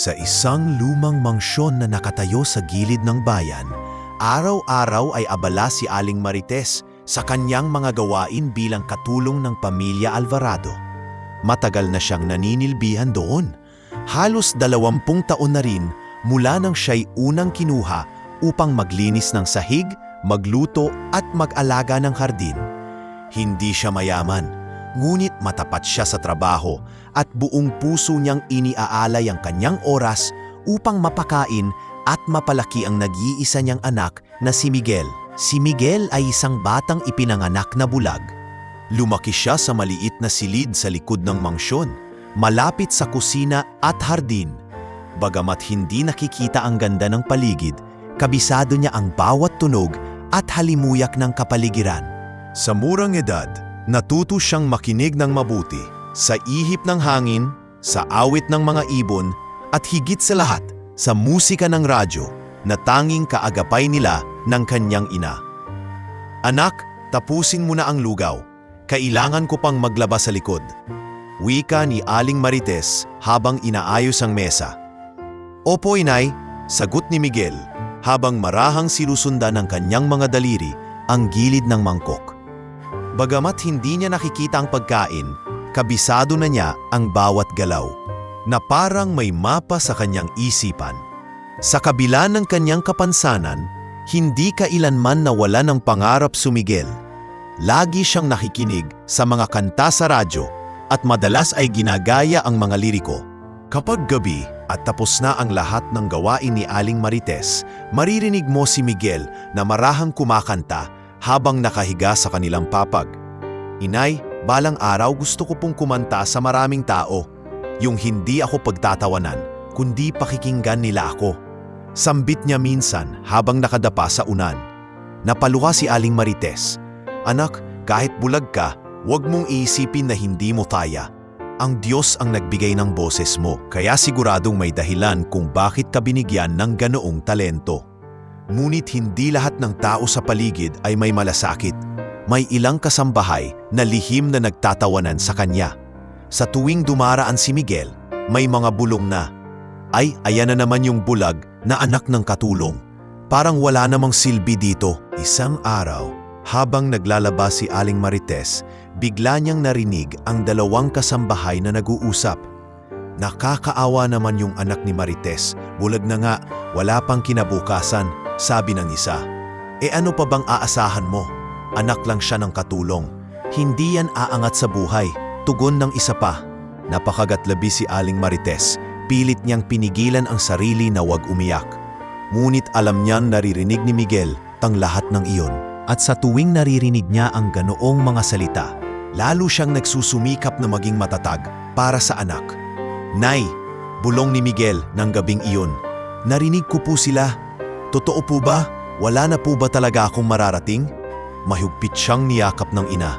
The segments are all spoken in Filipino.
Sa isang lumang mansyon na nakatayo sa gilid ng bayan, araw-araw ay abala si Aling Marites sa kanyang mga gawain bilang katulong ng pamilya Alvarado. Matagal na siyang naninilbihan doon. Halos 20 taon na rin mula nang siya'y unang kinuha upang maglinis ng sahig, magluto at mag-alaga ng hardin. Hindi siya mayaman, ngunit matapat siya sa trabaho at buong puso niyang iniaalay ang kanyang oras upang mapakain at mapalaki ang nag-iisa niyang anak na si Miguel. Si Miguel ay isang batang ipinanganak na bulag. Lumaki siya sa maliit na silid sa likod ng mansyon, malapit sa kusina at hardin. Bagamat hindi nakikita ang ganda ng paligid, kabisado niya ang bawat tunog at halimuyak ng kapaligiran. Sa murang edad, natuto siyang makinig ng mabuti sa ihip ng hangin, sa awit ng mga ibon, at higit sa lahat, sa musika ng radyo na tanging kaagapay nila ng kanyang ina. "Anak, tapusin mo na ang lugaw. Kailangan ko pang maglaba sa likod," wika ni Aling Marites habang inaayos ang mesa. "Opo, inay," sagot ni Miguel habang marahang sinusundan ng kanyang mga daliri ang gilid ng mangkok. Bagamat hindi niya nakikita ang pagkain, kabisado na niya ang bawat galaw, na parang may mapa sa kanyang isipan. Sa kabila ng kanyang kapansanan, hindi kailanman nawala ng pangarap si Miguel. Lagi siyang nakikinig sa mga kanta sa radyo at madalas ay ginagaya ang mga liriko. Kapag gabi at tapos na ang lahat ng gawain ni Aling Marites, maririnig mo si Miguel na marahang kumakanta habang nakahiga sa kanilang papag. "Inay, balang araw gusto ko pong kumanta sa maraming tao. Yung hindi ako pagtatawanan, kundi pakikinggan nila ako," sambit niya minsan habang nakadapa sa unan. Napaluha si Aling Marites. "Anak, kahit bulag ka, huwag mong iisipin na hindi mo kaya. Ang Diyos ang nagbigay ng boses mo, kaya siguradong may dahilan kung bakit ka binigyan ng ganoong talento. Ngunit hindi lahat ng tao sa paligid ay may malasakit. May ilang kasambahay na lihim na nagtatawanan sa kanya. Sa tuwing dumaraan si Miguel, may mga bulong na, 'Ay, ayan na naman yung bulag na anak ng katulong. Parang wala namang silbi dito.'" Isang araw, habang naglalaba si Aling Marites, bigla niyang narinig ang dalawang kasambahay na nag-uusap. "Nakakaawa naman yung anak ni Marites, bulag na nga, wala pang kinabukasan," sabi ng isa. Ano pa bang aasahan mo? Anak lang siya ng katulong. Hindi yan aangat sa buhay," tugon ng isa pa. Napakagatlabi si Aling Marites, pilit niyang pinigilan ang sarili na huwag umiyak. Ngunit alam niyang naririnig ni Miguel ang lahat ng iyon. At sa tuwing naririnig niya ang ganoong mga salita, lalo siyang nagsusumikap na maging matatag para sa anak. "Nay," bulong ni Miguel ng gabing iyon, "narinig ko po sila. Totoo po ba? Wala na po ba talaga akong mararating?" Mahigpit siyang niyakap ng ina.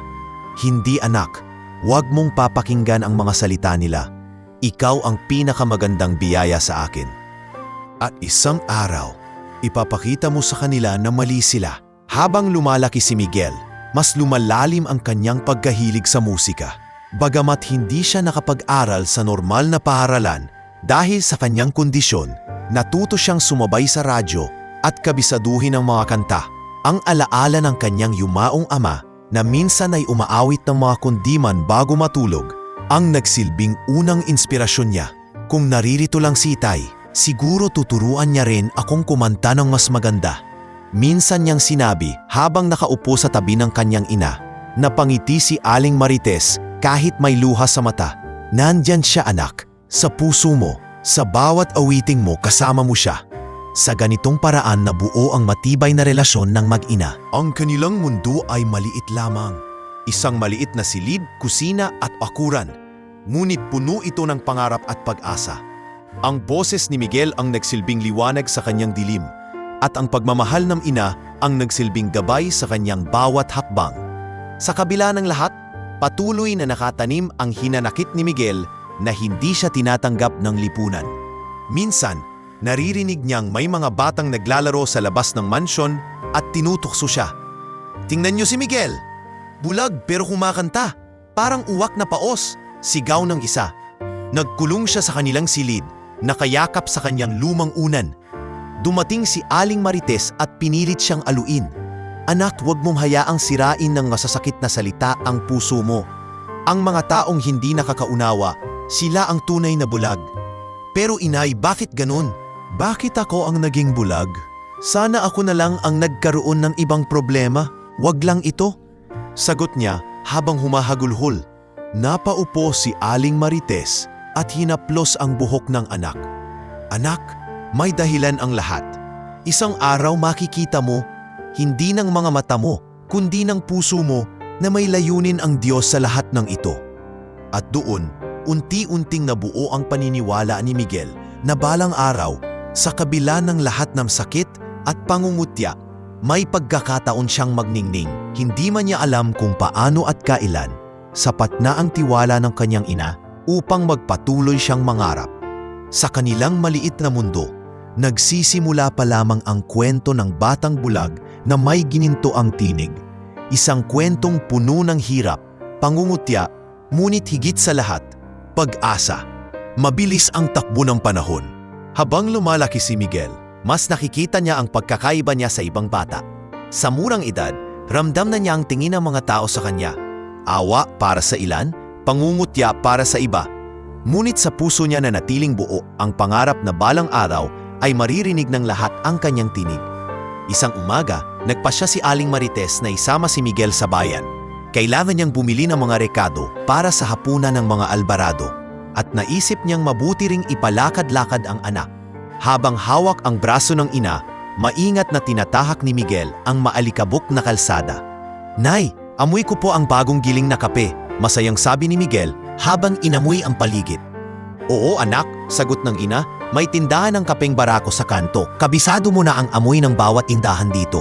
"Hindi anak, huwag mong papakinggan ang mga salita nila. Ikaw ang pinakamagandang biyaya sa akin. At isang araw, ipapakita mo sa kanila na mali sila." Habang lumalaki si Miguel, mas lumalalim ang kanyang pagkahilig sa musika. Bagamat hindi siya nakapag-aral sa normal na paaralan dahil sa kanyang kondisyon, natuto siyang sumabay sa radyo at kabisaduhin ang mga kanta. Ang alaala ng kanyang yumaong ama na minsan ay umaawit ng mga kundiman bago matulog, ang nagsilbing unang inspirasyon niya. "Kung naririto lang si Itay, siguro tuturuan niya rin akong kumanta ng mas maganda." Minsan niyang sinabi habang nakaupo sa tabi ng kanyang ina. Napangiti si Aling Marites kahit may luha sa mata. "Nandyan siya anak, sa puso mo, sa bawat awiting mo kasama mo siya." Sa ganitong paraan nabuo ang matibay na relasyon ng mag-ina. Ang kanilang mundo ay maliit lamang. Isang maliit na silid, kusina at bakuran. Ngunit puno ito ng pangarap at pag-asa. Ang boses ni Miguel ang nagsilbing liwanag sa kanyang dilim, at ang pagmamahal ng ina ang nagsilbing gabay sa kanyang bawat hakbang. Sa kabila ng lahat, patuloy na nakatanim ang hinanakit ni Miguel na hindi siya tinatanggap ng lipunan. Minsan, naririnig niyang may mga batang naglalaro sa labas ng mansyon at tinutukso siya. "Tingnan niyo si Miguel! Bulag pero kumakanta, parang uwak na paos," sigaw ng isa. Nagkulong siya sa kanilang silid nakayakap sa kanyang lumang unan. Dumating si Aling Marites at pinilit siyang aluin. Anak, huwag mong hayaang sirain ng masasakit na salita ang puso mo. Ang mga taong hindi nakakaunawa, sila ang tunay na bulag. Pero inay, bakit ganun? Bakit ako ang naging bulag? Sana ako na lang ang nagkaroon ng ibang problema. Wag lang ito. Sagot niya habang humahagulhol. Napaupo si Aling Marites at hinaplos ang buhok ng anak. Anak, may dahilan ang lahat. Isang araw makikita mo, hindi ng mga mata mo, kundi ng puso mo na may layunin ang Diyos sa lahat ng ito. At doon, unti-unting nabuo ang paniniwala ni Miguel na balang araw, sa kabila ng lahat ng sakit at pangungutya, may pagkakataon siyang magningning. Hindi man niya alam kung paano at kailan, sapat na ang tiwala ng kanyang ina upang magpatuloy siyang mangarap. Sa kanilang maliit na mundo, nagsisimula pa lamang ang kwento ng batang bulag na may gininto ang tinig. Isang kwentong puno ng hirap, pangungutya, ngunit higit sa lahat, pag-asa. Mabilis ang takbo ng panahon. Habang lumalaki si Miguel, mas nakikita niya ang pagkakaiba niya sa ibang bata. Sa murang edad, ramdam na niya ang tingin ng mga tao sa kanya. Awa para sa ilan, pangungutya para sa iba. Ngunit sa puso niya na natiling buo ang pangarap na balang araw ay maririnig ng lahat ang kanyang tinig. Isang umaga, nagpasya si Aling Marites na isama si Miguel sa bayan. Kailangan niyang bumili ng mga rekado para sa hapunan ng mga albarado at naisip niyang mabuti ring ipalakad-lakad ang anak. Habang hawak ang braso ng ina, maingat na tinatahak ni Miguel ang maalikabok na kalsada. Nay, amoy ko po ang bagong giling na kape, masayang sabi ni Miguel habang inamoy ang paligid. Oo anak, sagot ng ina, may tindahan ng kapeng barako sa kanto. Kabisado mo na ang amoy ng bawat tindahan dito.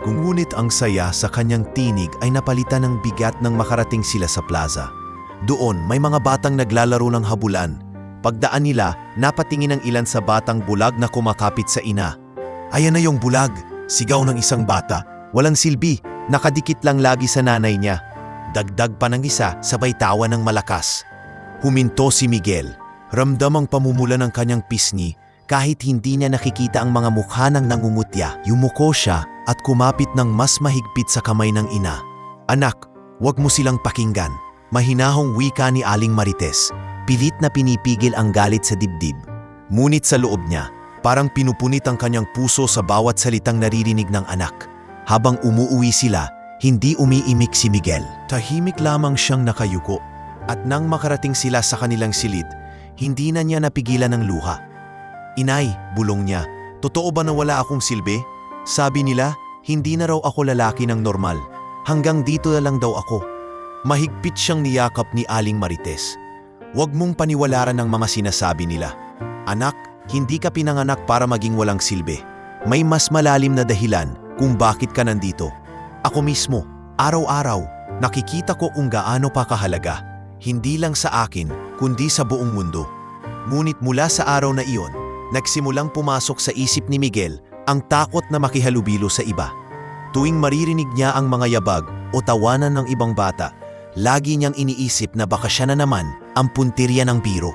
Ngunit ang saya sa kanyang tinig ay napalitan ng bigat nang makarating sila sa plaza. Doon may mga batang naglalaro ng habulan. Pagdaan nila, napatingin ang ilan sa batang bulag na kumakapit sa ina. Ayan na yung bulag, sigaw ng isang bata. Walang silbi, nakadikit lang lagi sa nanay niya. Dagdag pa ng isa, sabay tawa ng malakas. Huminto si Miguel. Ramdam ang pamumula ng kanyang pisngi kahit hindi niya nakikita ang mga mukha ng nangungutya. Yumuko siya at kumapit ng mas mahigpit sa kamay ng ina. Anak, wag mo silang pakinggan. Mahinahong wika ni Aling Marites. Pilit na pinipigil ang galit sa dibdib. Ngunit sa loob niya, parang pinupunit ang kanyang puso sa bawat salitang naririnig ng anak. Habang umuuwi sila, hindi umiimik si Miguel. Tahimik lamang siyang nakayuko. At nang makarating sila sa kanilang silid, hindi na niya napigilan ng luha. Inay, bulong niya, totoo ba na wala akong silbi? Sabi nila, hindi na raw ako lalaki ng normal. Hanggang dito na lang daw ako. Mahigpit siyang niyakap ni Aling Marites. Huwag mong paniwalaran ng mga sinasabi nila. Anak, hindi ka pinanganak para maging walang silbi. May mas malalim na dahilan kung bakit ka nandito. Ako mismo, araw-araw, nakikita ko kung gaano pa kahalaga. Hindi lang sa akin, kundi sa buong mundo. Ngunit mula sa araw na iyon, nagsimulang pumasok sa isip ni Miguel ang takot na makihalubilo sa iba. Tuwing maririnig niya ang mga yabag o tawanan ng ibang bata, lagi niyang iniisip na baka siya na naman ang puntirya ng biro.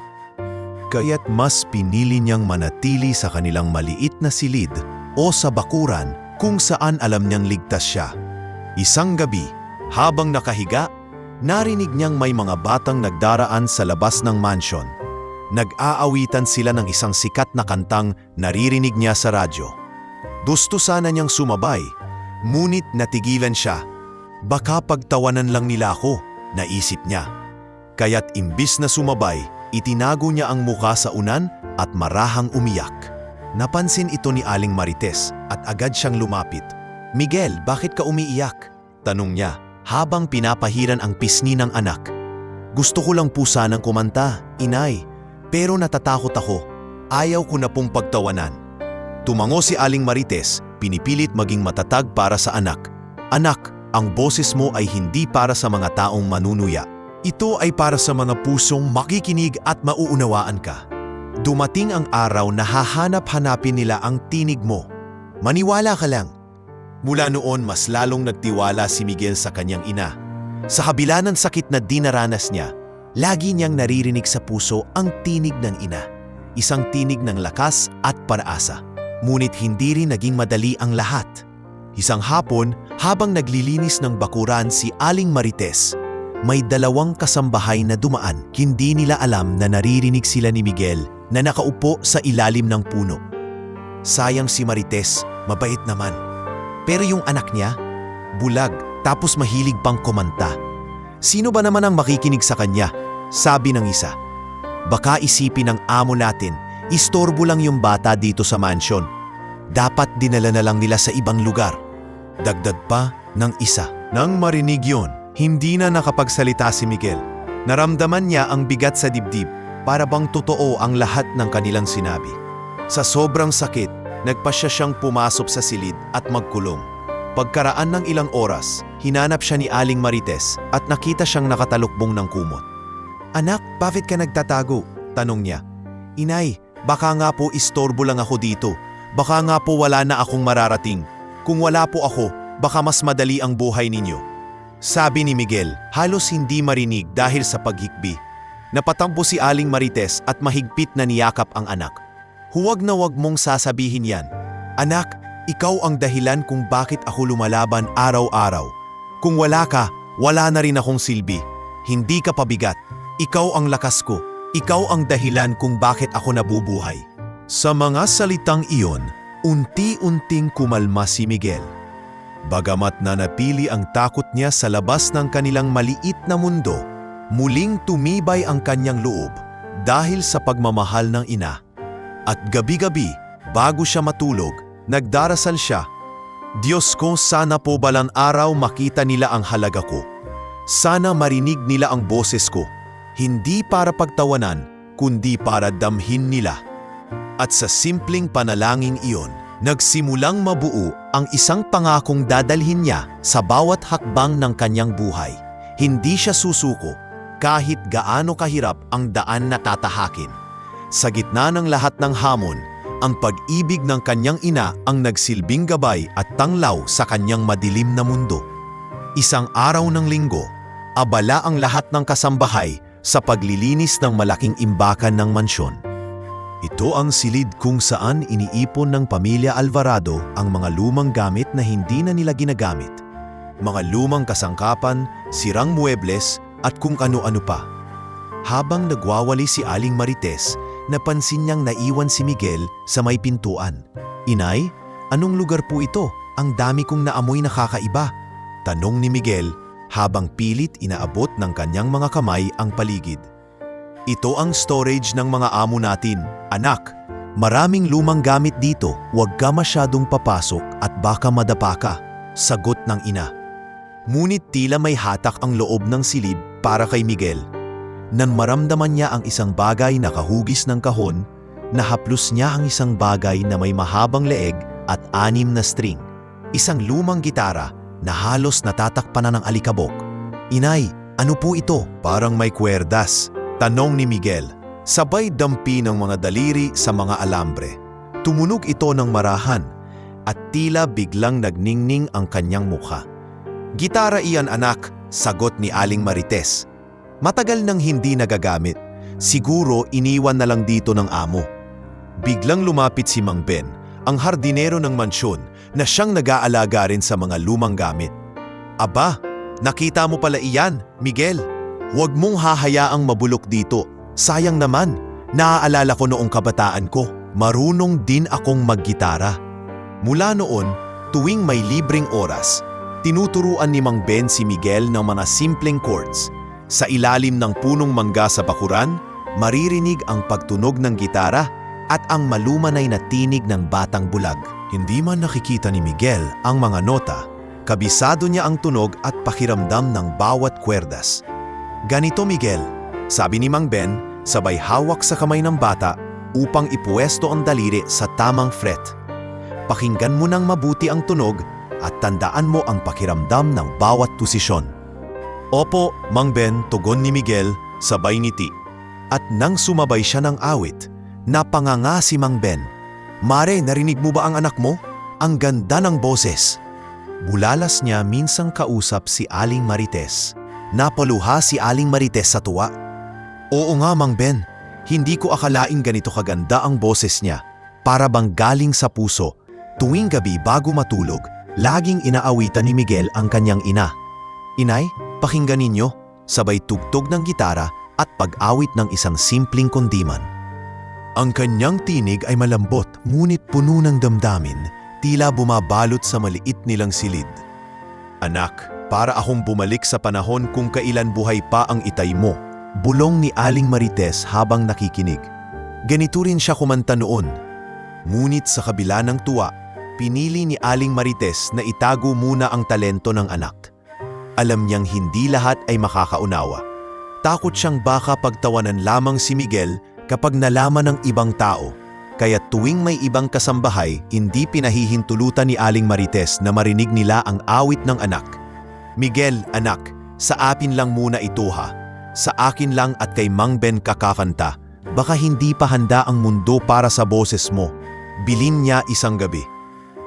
Kaya't mas pinili niyang manatili sa kanilang maliit na silid o sa bakuran kung saan alam niyang ligtas siya. Isang gabi, habang nakahiga, narinig niyang may mga batang nagdaraan sa labas ng mansyon. Nag-aawitan sila ng isang sikat na kantang naririnig niya sa radyo. Gusto sana niyang sumabay, ngunit natigilan siya. Baka pagtawanan lang nila ako, naisip niya. Kaya't imbis na sumabay, itinago niya ang mukha sa unan at marahang umiyak. Napansin ito ni Aling Marites at agad siyang lumapit. Miguel, bakit ka umiiyak? Tanong niya habang pinapahiran ang pisngi ng anak. Gusto ko lang po sanang kumanta, inay, pero natatakot ako. Ayaw ko na pong pagtawanan. Tumango si Aling Marites, pinipilit maging matatag para sa anak. Anak, ang boses mo ay hindi para sa mga taong manunuya. Ito ay para sa mga pusong makikinig at mauunawaan ka. Dumating ang araw na hahanap-hanapin nila ang tinig mo. Maniwala ka lang. Mula noon, mas lalong nagtiwala si Miguel sa kanyang ina. Sa kabila ng sakit na dinaranas niya, lagi niyang naririnig sa puso ang tinig ng ina. isang tinig ng lakas at paraasa. Ngunit hindi rin naging madali ang lahat. Isang hapon, habang naglilinis ng bakuran si Aling Marites, may dalawang kasambahay na dumaan. Hindi nila alam na naririnig sila ni Miguel na nakaupo sa ilalim ng puno. Sayang si Marites, mabait naman. Pero yung anak niya, bulag tapos mahilig pang kumanta. Sino ba naman ang makikinig sa kanya? Sabi ng isa. Baka isipin ng amo natin, istorbo lang yung bata dito sa mansyon. Dapat dinala na lang nila sa ibang lugar. Dagdag pa ng isa. Nang marinig yun, hindi na nakapagsalita si Miguel. Naramdaman niya ang bigat sa dibdib, para bang totoo ang lahat ng kanilang sinabi. Sa sobrang sakit, nagpasya siyang pumasok sa silid at magkulong. Pagkaraan ng ilang oras, hinanap siya ni Aling Marites at nakita siyang nakatalukbong ng kumot. Anak, bakit ka nagtatago? Tanong niya. Inay, baka nga po istorbo lang ako dito. Baka nga po wala na akong mararating. Kung wala po ako, baka mas madali ang buhay ninyo. Sabi ni Miguel, halos hindi marinig dahil sa paghikbi. Napatampo si Aling Marites at mahigpit na niyakap ang anak. Huwag na huwag mong sasabihin yan. Anak, ikaw ang dahilan kung bakit ako lumalaban araw-araw. Kung wala ka, wala na rin akong silbi. Hindi ka pabigat. Ikaw ang lakas ko. Ikaw ang dahilan kung bakit ako nabubuhay. Sa mga salitang iyon, unti-unting kumalma si Miguel. Bagamat nanatili ang takot niya sa labas ng kanilang maliit na mundo, muling tumibay ang kanyang loob dahil sa pagmamahal ng ina. At gabi-gabi, bago siya matulog, nagdarasal siya. Diyos ko, sana po balang araw makita nila ang halaga ko. Sana marinig nila ang boses ko, hindi para pagtawanan, kundi para damhin nila. At sa simpleng panalangin iyon, nagsimulang mabuo ang isang pangakong dadalhin niya sa bawat hakbang ng kanyang buhay. Hindi siya susuko kahit gaano kahirap ang daan na tatahakin. Sa gitna ng lahat ng hamon, ang pag-ibig ng kanyang ina ang nagsilbing gabay at tanglaw sa kanyang madilim na mundo. Isang araw ng linggo, abala ang lahat ng kasambahay sa paglilinis ng malaking imbakan ng mansyon. Ito ang silid kung saan iniipon ng pamilya Alvarado ang mga lumang gamit na hindi na nila ginagamit. Mga lumang kasangkapan, sirang muebles at kung ano-ano pa. Habang nagwawali si Aling Marites, napansin niyang naiwan si Miguel sa may pintuan. Inay, anong lugar po ito? Ang dami kong naamoy nakakaiba. Tanong ni Miguel habang pilit inaabot ng kanyang mga kamay ang paligid. Ito ang storage ng mga amo natin, anak. Maraming lumang gamit dito, huwag ka masyadong papasok at baka madapa ka, sagot ng ina. Ngunit tila may hatak ang loob ng silid para kay Miguel. Nang maramdaman niya ang isang bagay na kahugis ng kahon, nahaplos niya ang isang bagay na may mahabang leeg at 6 na string. Isang lumang gitara na halos natatakpan na ng alikabok. Inay, ano po ito? Parang may kwerdas. Tanong ni Miguel, sabay dampi ng mga daliri sa mga alambre. Tumunog ito ng marahan at tila biglang nagningning ang kanyang mukha. Gitara iyan anak, sagot ni Aling Marites. Matagal nang hindi nagagamit, siguro iniwan na lang dito ng amo. Biglang lumapit si Mang Ben, ang hardinero ng mansyon na siyang nag-aalaga rin sa mga lumang gamit. Aba, nakita mo pala iyan, Miguel. Huwag mong hahayaang mabulok dito. Sayang naman, naaalala ko noong kabataan ko, marunong din akong maggitara. Mula noon, tuwing may libreng oras, tinuturuan ni Mang Ben si Miguel ng mga simpleng chords. Sa ilalim ng punong mangga sa bakuran, maririnig ang pagtunog ng gitara at ang malumanay na tinig ng batang bulag. Hindi man nakikita ni Miguel ang mga nota, kabisado niya ang tunog at pakiramdam ng bawat kwerdas. Ganito Miguel, sabi ni Mang Ben, sabay hawak sa kamay ng bata upang ipuwesto ang daliri sa tamang fret. Pakinggan mo nang mabuti ang tunog at tandaan mo ang pakiramdam ng bawat posisyon. Opo, Mang Ben, tugon ni Miguel, sabay ngiti. At nang sumabay siya ng awit, napanganga si Mang Ben. Mare, narinig mo ba ang anak mo? Ang ganda ng boses. Bulalas niya minsang kausap si Aling Marites. Napaluha si Aling Marites sa tuwa. Oo nga, Mang Ben. Hindi ko akalaing ganito kaganda ang boses niya. Para bang galing sa puso. Tuwing gabi bago matulog, laging inaawitan ni Miguel ang kanyang ina. Inay, pakinggan ninyo, sabay tugtog ng gitara at pag-awit ng isang simpleng kundiman. Ang kanyang tinig ay malambot ngunit puno ng damdamin, tila bumabalot sa maliit nilang silid. Anak, para akong bumalik sa panahon kung kailan buhay pa ang itay mo, bulong ni Aling Marites habang nakikinig. Ganito rin siya kumanta noon. Ngunit sa kabila ng tuwa, pinili ni Aling Marites na itago muna ang talento ng anak. Alam niyang hindi lahat ay makakaunawa. Takot siyang baka pagtawanan lamang si Miguel kapag nalaman ng ibang tao. Kaya tuwing may ibang kasambahay, hindi pinahihintulutan ni Aling Marites na marinig nila ang awit ng anak. Miguel, anak, sa akin lang muna ito ha. Sa akin lang at kay Mang Ben kakakanta. Baka hindi pa handa ang mundo para sa boses mo. Bilin niya isang gabi.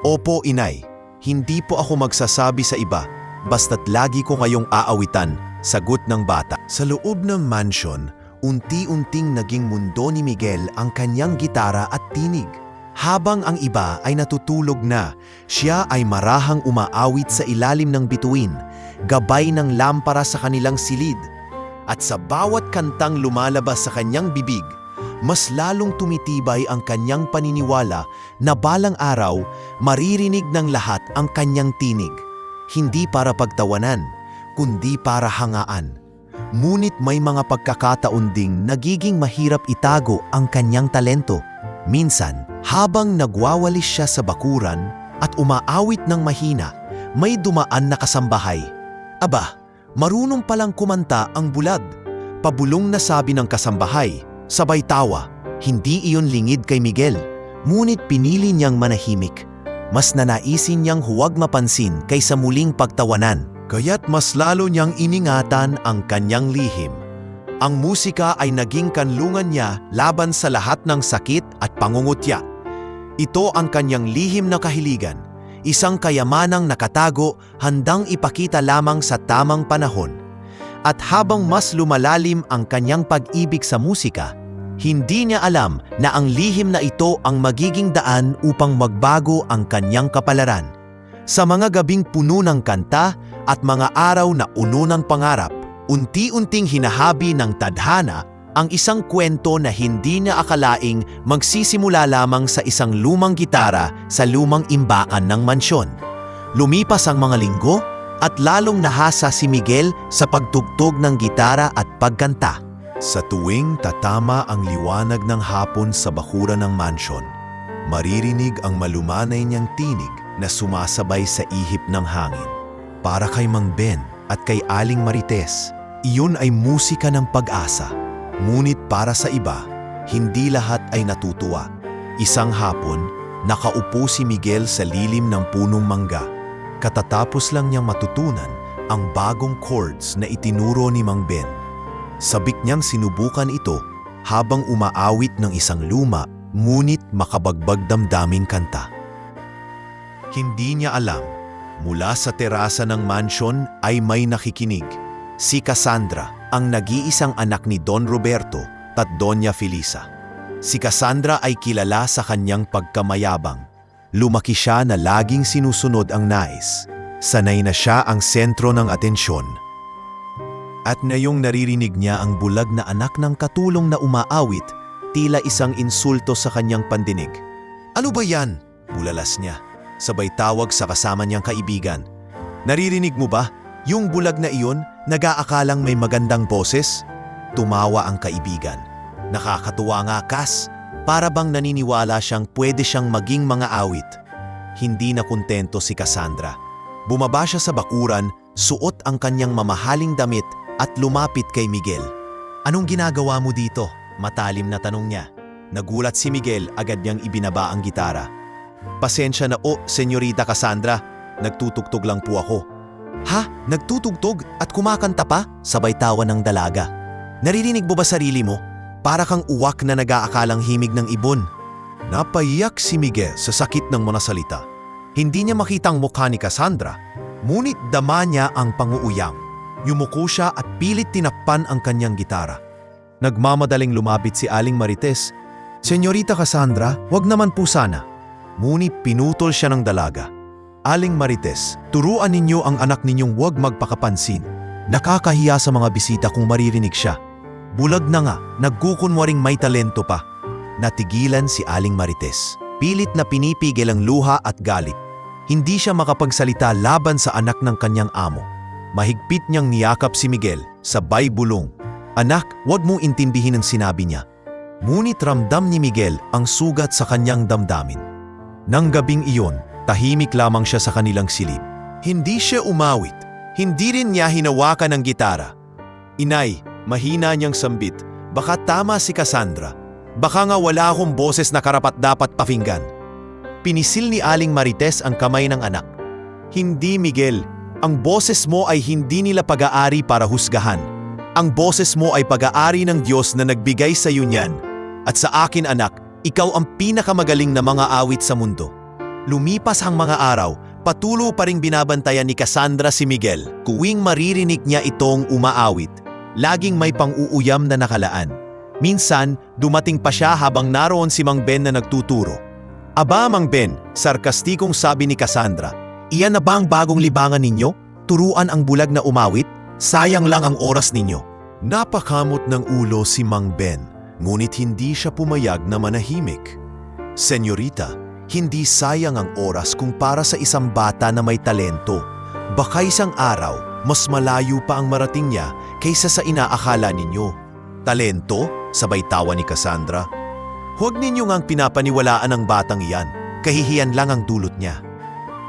Opo, inay. Hindi po ako magsasabi sa iba. Basta't lagi ko ngayong aawitan, sagot ng bata. Sa loob ng mansion, unti-unting naging mundo ni Miguel ang kanyang gitara at tinig. Habang ang iba ay natutulog na, siya ay marahang umaawit sa ilalim ng bituin, gabay ng lampara sa kanilang silid. At sa bawat kantang lumalabas sa kanyang bibig, mas lalong tumitibay ang kanyang paniniwala na balang araw maririnig ng lahat ang kanyang tinig. Hindi para pagtawanan, kundi para hangaan. Ngunit may mga pagkakataon ding nagiging mahirap itago ang kanyang talento. Minsan, habang nagwawalis siya sa bakuran at umaawit ng mahina, may dumaan na kasambahay. Aba, marunong palang kumanta ang bulad. Pabulong na sabi ng kasambahay, sabay tawa. Hindi iyon lingid kay Miguel, ngunit pinili niyang manahimik. Mas nanaisin niyang huwag mapansin kaysa muling pagtawanan. Kaya't mas lalo niyang iningatan ang kanyang lihim. Ang musika ay naging kanlungan niya laban sa lahat ng sakit at pangungutya. Ito ang kanyang lihim na kahiligan, isang kayamanang nakatago handang ipakita lamang sa tamang panahon. At habang mas lumalalim ang kanyang pag-ibig sa musika, hindi niya alam na ang lihim na ito ang magiging daan upang magbago ang kanyang kapalaran. Sa mga gabing puno ng kanta at mga araw na uno ng pangarap, unti-unting hinahabi ng tadhana ang isang kwento na hindi niya akalaing magsisimula lamang sa isang lumang gitara sa lumang imbakan ng mansyon. Lumipas ang mga linggo at lalong nahasa si Miguel sa pagtugtog ng gitara at pagkanta. Sa tuwing tatama ang liwanag ng hapon sa bakuran ng mansyon, maririnig ang malumanay niyang tinig na sumasabay sa ihip ng hangin. Para kay Mang Ben at kay Aling Marites, iyon ay musika ng pag-asa. Ngunit para sa iba, hindi lahat ay natutuwa. Isang hapon, nakaupo si Miguel sa lilim ng punong mangga. Katatapos lang niyang matutunan ang bagong chords na itinuro ni Mang Ben. Sabik niyang sinubukan ito habang umaawit ng isang luma ngunit makabagbag damdaming kanta. Hindi niya alam, mula sa terasa ng mansyon ay may nakikinig. Si Cassandra, ang nag-iisang anak ni Don Roberto at Doña Felisa. Si Cassandra ay kilala sa kanyang pagkamayabang. Lumaki siya na laging sinusunod ang nais. Sanay na siya ang sentro ng atensyon. At ngayong naririnig niya ang bulag na anak ng katulong na umaawit, tila isang insulto sa kanyang pandinig. Ano ba yan? Bulalas niya. Sabay tawag sa kasama niyang kaibigan. Naririnig mo ba? Yung bulag na iyon, nag-aakalang may magandang boses? Tumawa ang kaibigan. Nakakatuwa nga, Kas. Para bang naniniwala siyang pwede siyang maging mga awit. Hindi na kontento si Cassandra. Bumaba siya sa bakuran, suot ang kanyang mamahaling damit at lumapit kay Miguel. Anong ginagawa mo dito? Matalim na tanong niya. Nagulat si Miguel, agad niyang ibinaba ang gitara. Pasensya na Senyorita Cassandra. Nagtutugtog lang po ako. Ha? Nagtutugtog at kumakanta pa? Sabay tawa ng dalaga. Naririnig mo ba sarili mo? Para kang uwak na nag-aakalang himig ng ibon. Napaiyak si Miguel sa sakit ng mga salita. Hindi niya makitang mukha ni Cassandra, ngunit dama niya ang panguuyam. Yumuko siya at pilit tinakpan ang kanyang gitara. Nagmamadaling lumapit si Aling Marites. "Senyorita Cassandra, wag naman po sana." Ngunit pinutol siya ng dalaga. "Aling Marites, turuan ninyo ang anak ninyong huwag magpakapansin. Nakakahiya sa mga bisita kung maririnig siya. Bulag na nga, nagkukunwaring may talento pa." Natigilan si Aling Marites. Pilit na pinipigil ang luha at galit. Hindi siya makapagsalita laban sa anak ng kanyang amo. Mahigpit niyang niyakap si Miguel, sabay bulong. "Anak, huwag mong intindihin ang sinabi niya." Ngunit ramdam ni Miguel ang sugat sa kanyang damdamin. Nang gabing iyon, tahimik lamang siya sa kanilang silid. Hindi siya umawit. Hindi rin niya hinawakan ang gitara. "Inay," mahina niyang sambit, "baka tama si Cassandra. Baka nga wala akong boses na karapat-dapat pakinggan." Pinisil ni Aling Marites ang kamay ng anak. "Hindi, Miguel. Ang boses mo ay hindi nila pag-aari para husgahan. Ang boses mo ay pag-aari ng Diyos na nagbigay sa iyo niyan. At sa akin, anak, ikaw ang pinakamagaling na mga awit sa mundo." Lumipas ang mga araw, patuloy pa ring binabantayan ni Cassandra si Miguel. Tuwing maririnig niya itong umaawit, laging may pang-uuyam na nakalaan. Minsan, dumating pa siya habang naroon si Mang Ben na nagtuturo. "Aba, Mang Ben," sarkastikong sabi ni Cassandra, "iyan na ba ang bagong libangan ninyo? Turuan ang bulag na umawit? Sayang lang ang oras ninyo." Napakamot ng ulo si Mang Ben, ngunit hindi siya pumayag na manahimik. "Senyorita, hindi sayang ang oras kung para sa isang bata na may talento. Baka isang araw, mas malayo pa ang marating niya kaysa sa inaakala ninyo." "Talento?" sabay tawa ni Cassandra. "Huwag ninyo ngang pinapaniwalaan ang batang iyan. Kahihiyan lang ang dulot niya."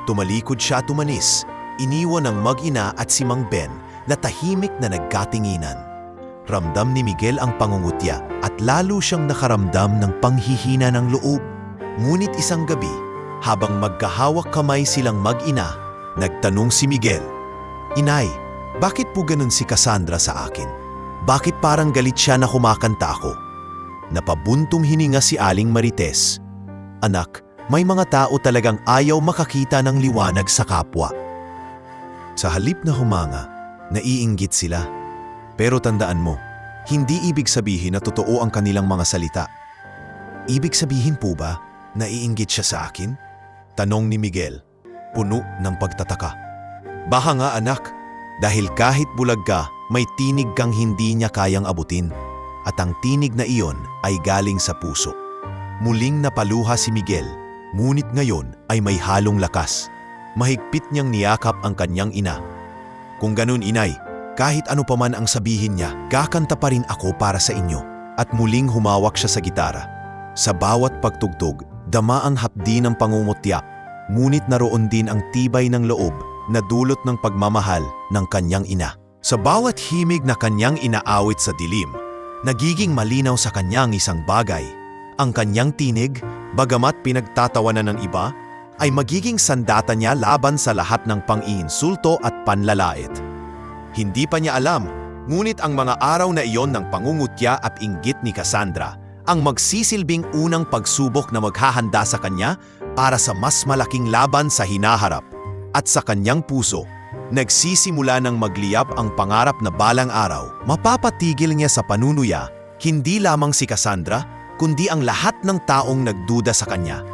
Tumalikod siya at tumanis, iniwan ang mag-ina at si Mang Ben na tahimik na nagkatinginan. Ramdam ni Miguel ang pangungutya at lalo siyang nakaramdam ng panghihina ng loob. Ngunit isang gabi, habang magkahawak kamay silang mag-ina, nagtanong si Miguel, "Inay, bakit po ganun si Cassandra sa akin? Bakit parang galit siya na kumakanta ako?" Napabuntong hininga si Aling Marites. "Anak, may mga tao talagang ayaw makakita ng liwanag sa kapwa. Sa halip na humanga, naiinggit sila. Pero tandaan mo, hindi ibig sabihin na totoo ang kanilang mga salita." "Ibig sabihin po ba, naiinggit siya sa akin?" tanong ni Miguel, puno ng pagtataka. "Baka nga, anak, dahil kahit bulag ka, may tinig kang hindi niya kayang abutin. At ang tinig na iyon ay galing sa puso." Muling napaluha si Miguel, ngunit ngayon ay may halong lakas. Mahigpit niyang niyakap ang kanyang ina. "Kung ganun, inay, kahit ano pa man ang sabihin niya, kakanta pa rin ako para sa inyo." At muling humawak siya sa gitara. Sa bawat pagtugtog, dama ang hapdi ng pangungutya, ngunit naroon din ang tibay ng loob na dulot ng pagmamahal ng kanyang ina. Sa bawat himig na kanyang inaawit sa dilim, nagiging malinaw sa kanyang isang bagay. Ang kanyang tinig, bagamat pinagtatawanan ng iba, ay magiging sandata niya laban sa lahat ng pang-iinsulto at panlalait. Hindi pa niya alam, ngunit ang mga araw na iyon ng pangungutya at inggit ni Cassandra ang magsisilbing unang pagsubok na maghahanda sa kanya para sa mas malaking laban sa hinaharap. At sa kanyang puso, nagsisimula ng magliyab ang pangarap na balang araw, mapapatigil niya sa panunuya, hindi lamang si Cassandra, kundi ang lahat ng taong nagduda sa kanya.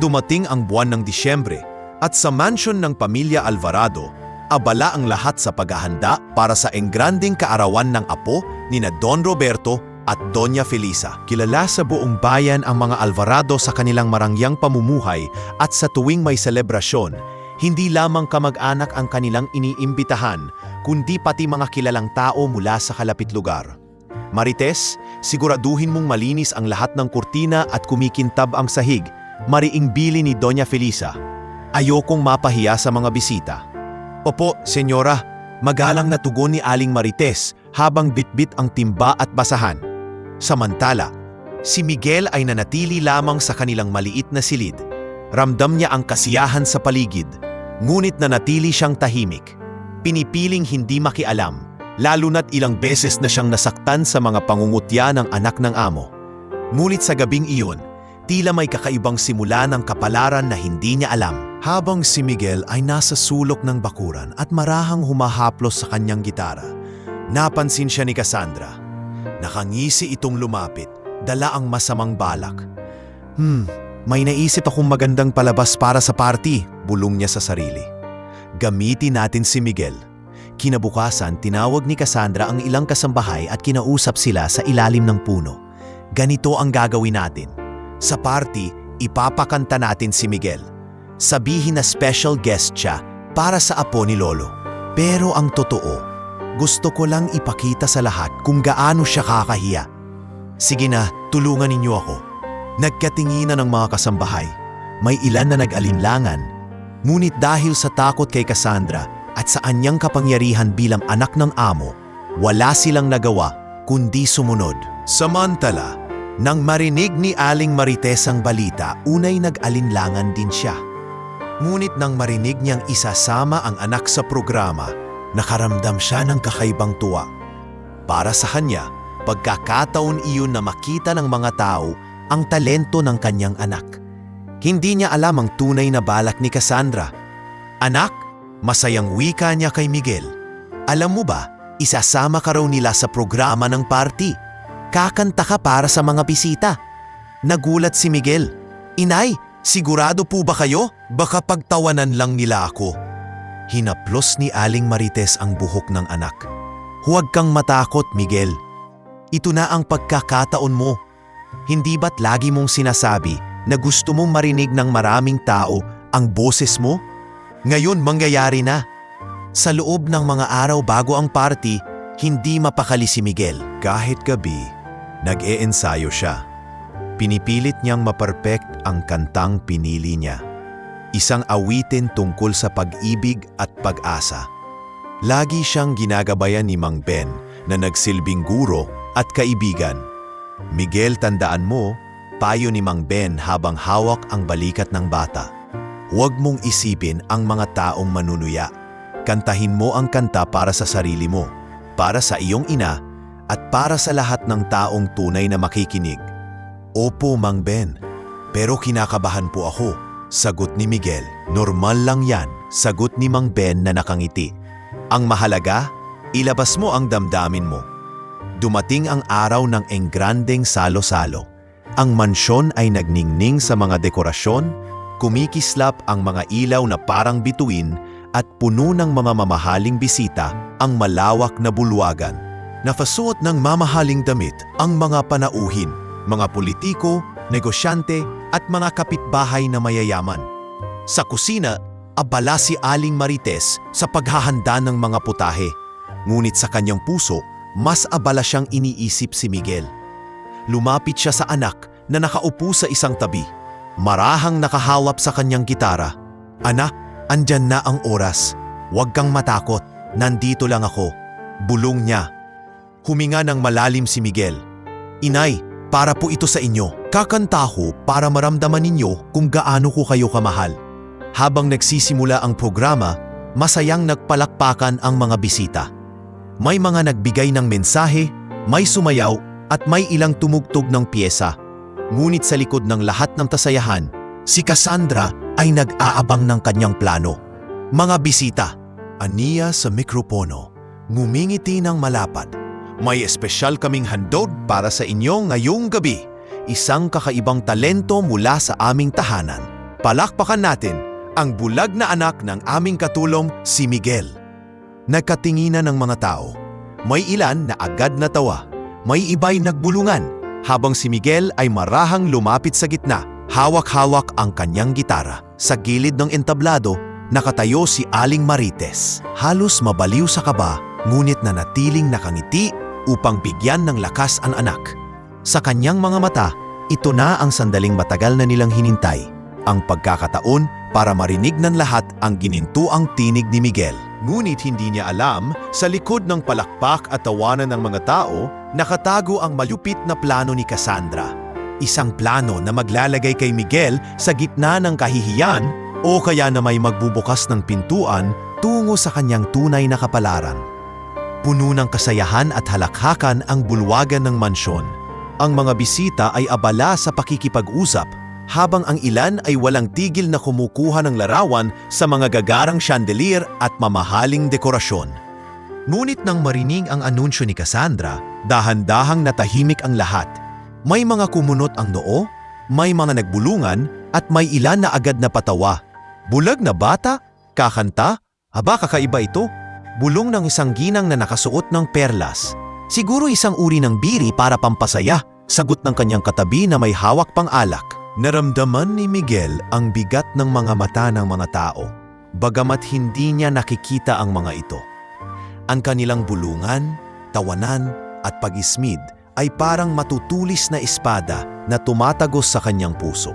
Dumating ang buwan ng Disyembre at sa mansyon ng pamilya Alvarado, abala ang lahat sa paghahanda para sa engranding kaarawan ng apo ni na Don Roberto at Doña Felisa. Kilala sa buong bayan ang mga Alvarado sa kanilang marangyang pamumuhay at sa tuwing may selebrasyon, hindi lamang kamag-anak ang kanilang iniimbitahan, kundi pati mga kilalang tao mula sa kalapit lugar. "Marites, siguraduhin mong malinis ang lahat ng kurtina at kumikintab ang sahig," mariing bili ni Doña Felisa. "Ayokong mapahiya sa mga bisita." "Opo, senyora," magalang na tugon ni Aling Marites habang bitbit ang timba at basahan. Samantala, si Miguel ay nanatili lamang sa kanilang maliit na silid. Ramdam niya ang kasiyahan sa paligid, ngunit nanatili siyang tahimik. Pinipiling hindi makialam, lalo na't ilang beses na siyang nasaktan sa mga pangungutya ng anak ng amo. Ngunit sa gabing iyon, tila may kakaibang simula ng kapalaran na hindi niya alam. Habang si Miguel ay nasa sulok ng bakuran at marahang humahaplos sa kanyang gitara, napansin siya ni Cassandra. Nakangisi itong lumapit, dala ang masamang balak. May naisip akong magandang palabas para sa party, bulong niya sa sarili. Gamitin natin si Miguel. Kinabukasan, tinawag ni Cassandra ang ilang kasambahay at kinausap sila sa ilalim ng puno. Ganito ang gagawin natin. Sa party, ipapakanta natin si Miguel. Sabihin na special guest siya para sa apo ni Lolo. Pero ang totoo, gusto ko lang ipakita sa lahat kung gaano siya kakahiya. Sige na, tulungan ninyo ako. Nagkatinginan ng mga kasambahay. May ilan na nag-alinlangan. Ngunit dahil sa takot kay Cassandra at sa anyang kapangyarihan bilang anak ng amo, wala silang nagawa kundi sumunod. Samantala, nang marinig ni Aling Marites ang balita, unay nag-alinlangan din siya. Ngunit nang marinig niyang isasama ang anak sa programa, nakaramdam siya ng kakaibang tuwa. Para sa kanya, pagkakataon iyon na makita ng mga tao ang talento ng kanyang anak. Hindi niya alam ang tunay na balak ni Cassandra. Anak, masayang wika niya kay Miguel. Alam mo ba, isasama ka raw nila sa programa ng party. Kakanta ka para sa mga bisita. Nagulat si Miguel. Inay, sigurado po ba kayo? Baka pagtawanan lang nila ako. Hinaplos ni Aling Marites ang buhok ng anak. Huwag kang matakot, Miguel. Ito na ang pagkakataon mo. Hindi ba't lagi mong sinasabi na gusto mong marinig ng maraming tao ang boses mo? Ngayon mangyayari na. Sa loob ng mga araw bago ang party, hindi mapakali si Miguel. Kahit gabi, nag-e-ensayo siya. Pinipilit niyang maperfect ang kantang pinili niya. Isang awitin tungkol sa pag-ibig at pag-asa. Lagi siyang ginagabayan ni Mang Ben na nagsilbing guro at kaibigan. Miguel, tandaan mo, payo ni Mang Ben habang hawak ang balikat ng bata. Huwag mong isipin ang mga taong manunuya. Kantahin mo ang kanta para sa sarili mo, para sa iyong ina, at para sa lahat ng taong tunay na makikinig. Opo, Mang Ben, pero kinakabahan po ako, sagot ni Miguel. Normal lang yan, sagot ni Mang Ben na nakangiti. Ang mahalaga, ilabas mo ang damdamin mo. Dumating ang araw ng engrandeng salo-salo. Ang mansyon ay nagningning sa mga dekorasyon, kumikislap ang mga ilaw na parang bituin at puno ng mga mamahaling bisita ang malawak na bulwagan. Nafasuot ng mamahaling damit ang mga panauhin, mga politiko, negosyante at mga kapitbahay na mayayaman. Sa kusina, abala si Aling Marites sa paghahanda ng mga putahe. Ngunit sa kanyang puso, mas abala siyang iniisip si Miguel. Lumapit siya sa anak na nakaupo sa isang tabi. Marahang nakahawap sa kanyang gitara. Anak, andyan na ang oras. Huwag kang matakot, nandito lang ako. Bulong niya. Huminga ng malalim si Miguel. Inay, para po ito sa inyo. Kakanta ko para maramdaman ninyo kung gaano ko kayo kamahal. Habang nagsisimula ang programa, masayang nagpalakpakan ang mga bisita. May mga nagbigay ng mensahe, may sumayaw at may ilang tumugtog ng piyesa. Ngunit sa likod ng lahat ng tasayahan, si Cassandra ay nag-aabang ng kanyang plano. Mga bisita, aniya sa mikropono, ngumingiti ng malapad. May espesyal kaming handog para sa inyo ngayong gabi. Isang kakaibang talento mula sa aming tahanan. Palakpakan natin ang bulag na anak ng aming katulong, si Miguel. Nagkatinginan ng mga tao. May ilan na agad natawa. May iba'y nagbulungan habang si Miguel ay marahang lumapit sa gitna. Hawak-hawak ang kanyang gitara. Sa gilid ng entablado, nakatayo si Aling Marites. Halos mabaliw sa kaba, ngunit nanatiling nakangiti upang bigyan ng lakas ang anak. Sa kanyang mga mata, ito na ang sandaling matagal na nilang hinintay. Ang pagkakataon para marinig ng lahat ang ginintuang tinig ni Miguel. Ngunit hindi niya alam, sa likod ng palakpak at tawanan ng mga tao, nakatago ang malupit na plano ni Cassandra. Isang plano na maglalagay kay Miguel sa gitna ng kahihiyan o kaya na may magbubukas ng pintuan tungo sa kanyang tunay na kapalaran. Puno ng kasayahan at halakhakan ang bulwagan ng mansyon. Ang mga bisita ay abala sa pakikipag-usap, habang ang ilan ay walang tigil na kumukuha ng larawan sa mga gagarang chandelier at mamahaling dekorasyon. Ngunit nang marinig ang anunsyo ni Cassandra, dahan-dahang natahimik ang lahat. May mga kumunot ang noo, may mga nagbulungan, at may ilan na agad na patawa. Bulag na bata? Kakanta? Aba, kakaiba ito. Bulong ng isang ginang na nakasuot ng perlas. Siguro isang uri ng biri para pampasaya, sagot ng kanyang katabi na may hawak pang alak. Naramdaman ni Miguel ang bigat ng mga mata ng mga tao, bagamat hindi niya nakikita ang mga ito. Ang kanilang bulungan, tawanan at pag-ismid ay parang matutulis na espada na tumatagos sa kanyang puso.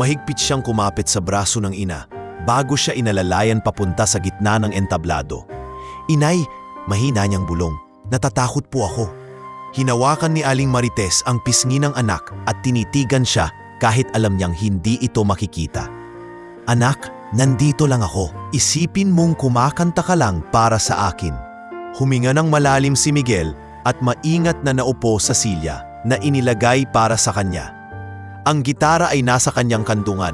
Mahigpit siyang kumapit sa braso ng ina bago siya inalalayan papunta sa gitna ng entablado. Inay, mahina niyang bulong, natatakot po ako. Hinawakan ni Aling Marites ang pisngi ng anak at tinitigan siya kahit alam niyang hindi ito makikita. Anak, nandito lang ako. Isipin mong kumakanta ka lang para sa akin. Huminga ng malalim si Miguel at maingat na naupo sa silya na inilagay para sa kanya. Ang gitara ay nasa kanyang kandungan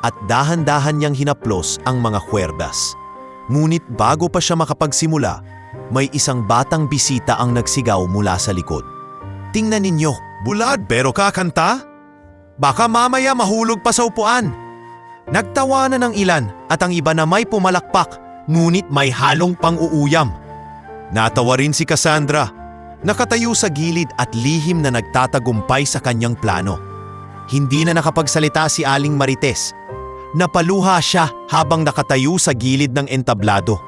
at dahan-dahan niyang hinaplos ang mga kwerdas. Ngunit bago pa siya makapagsimula, may isang batang bisita ang nagsigaw mula sa likod. Tingnan ninyo, bulad pero kakanta? Baka mamaya mahulog pa sa upuan. Nagtawanan ng ilan at ang iba na may pumalakpak, ngunit may halong pang-uuyam. Natawa rin si Cassandra, nakatayo sa gilid at lihim na nagtatagumpay sa kanyang plano. Hindi na nakapagsalita si Aling Marites. Napaluha siya habang nakatayo sa gilid ng entablado.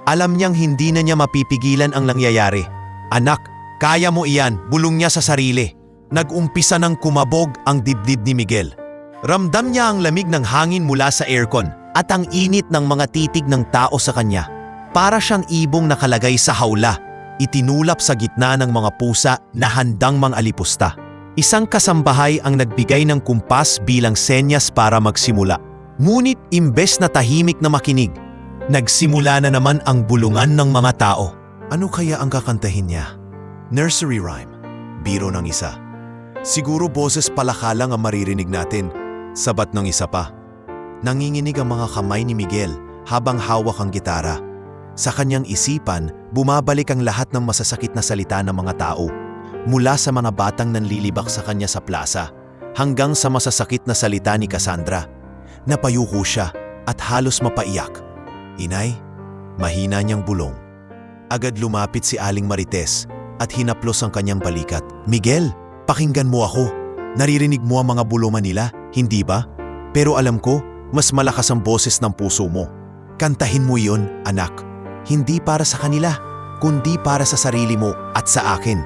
Alam niyang hindi na niya mapipigilan ang nangyayari. Anak, kaya mo iyan, bulong niya sa sarili. Nag-umpisa ng kumabog ang dibdib ni Miguel. Ramdam niya ang lamig ng hangin mula sa aircon at ang init ng mga titig ng tao sa kanya. Para siyang ibong nakalagay sa hawla, itinulap sa gitna ng mga pusa na handang mang-alipusta. Isang kasambahay ang nagbigay ng kumpas bilang senyas para magsimula. Ngunit imbes na tahimik na makinig, nagsimula na naman ang bulungan ng mga tao. Ano kaya ang kakantahin niya? Nursery rhyme, biro ng isa. Siguro boses palaka lang ang maririnig natin. Sabat ng isa pa. Nanginginig ang mga kamay ni Miguel habang hawak ang gitara. Sa kanyang isipan, bumabalik ang lahat ng masasakit na salita ng mga tao. Mula sa mga batang nanlilibak sa kanya sa plaza, hanggang sa masasakit na salita ni Cassandra. Napayuko siya at halos mapaiyak. Inay, mahina niyang bulong. Agad lumapit si Aling Marites at hinaplos ang kanyang balikat. Miguel, pakinggan mo ako. Naririnig mo ang mga bulungan nila, hindi ba? Pero alam ko, mas malakas ang boses ng puso mo. Kantahin mo iyon, anak. Hindi para sa kanila, kundi para sa sarili mo at sa akin.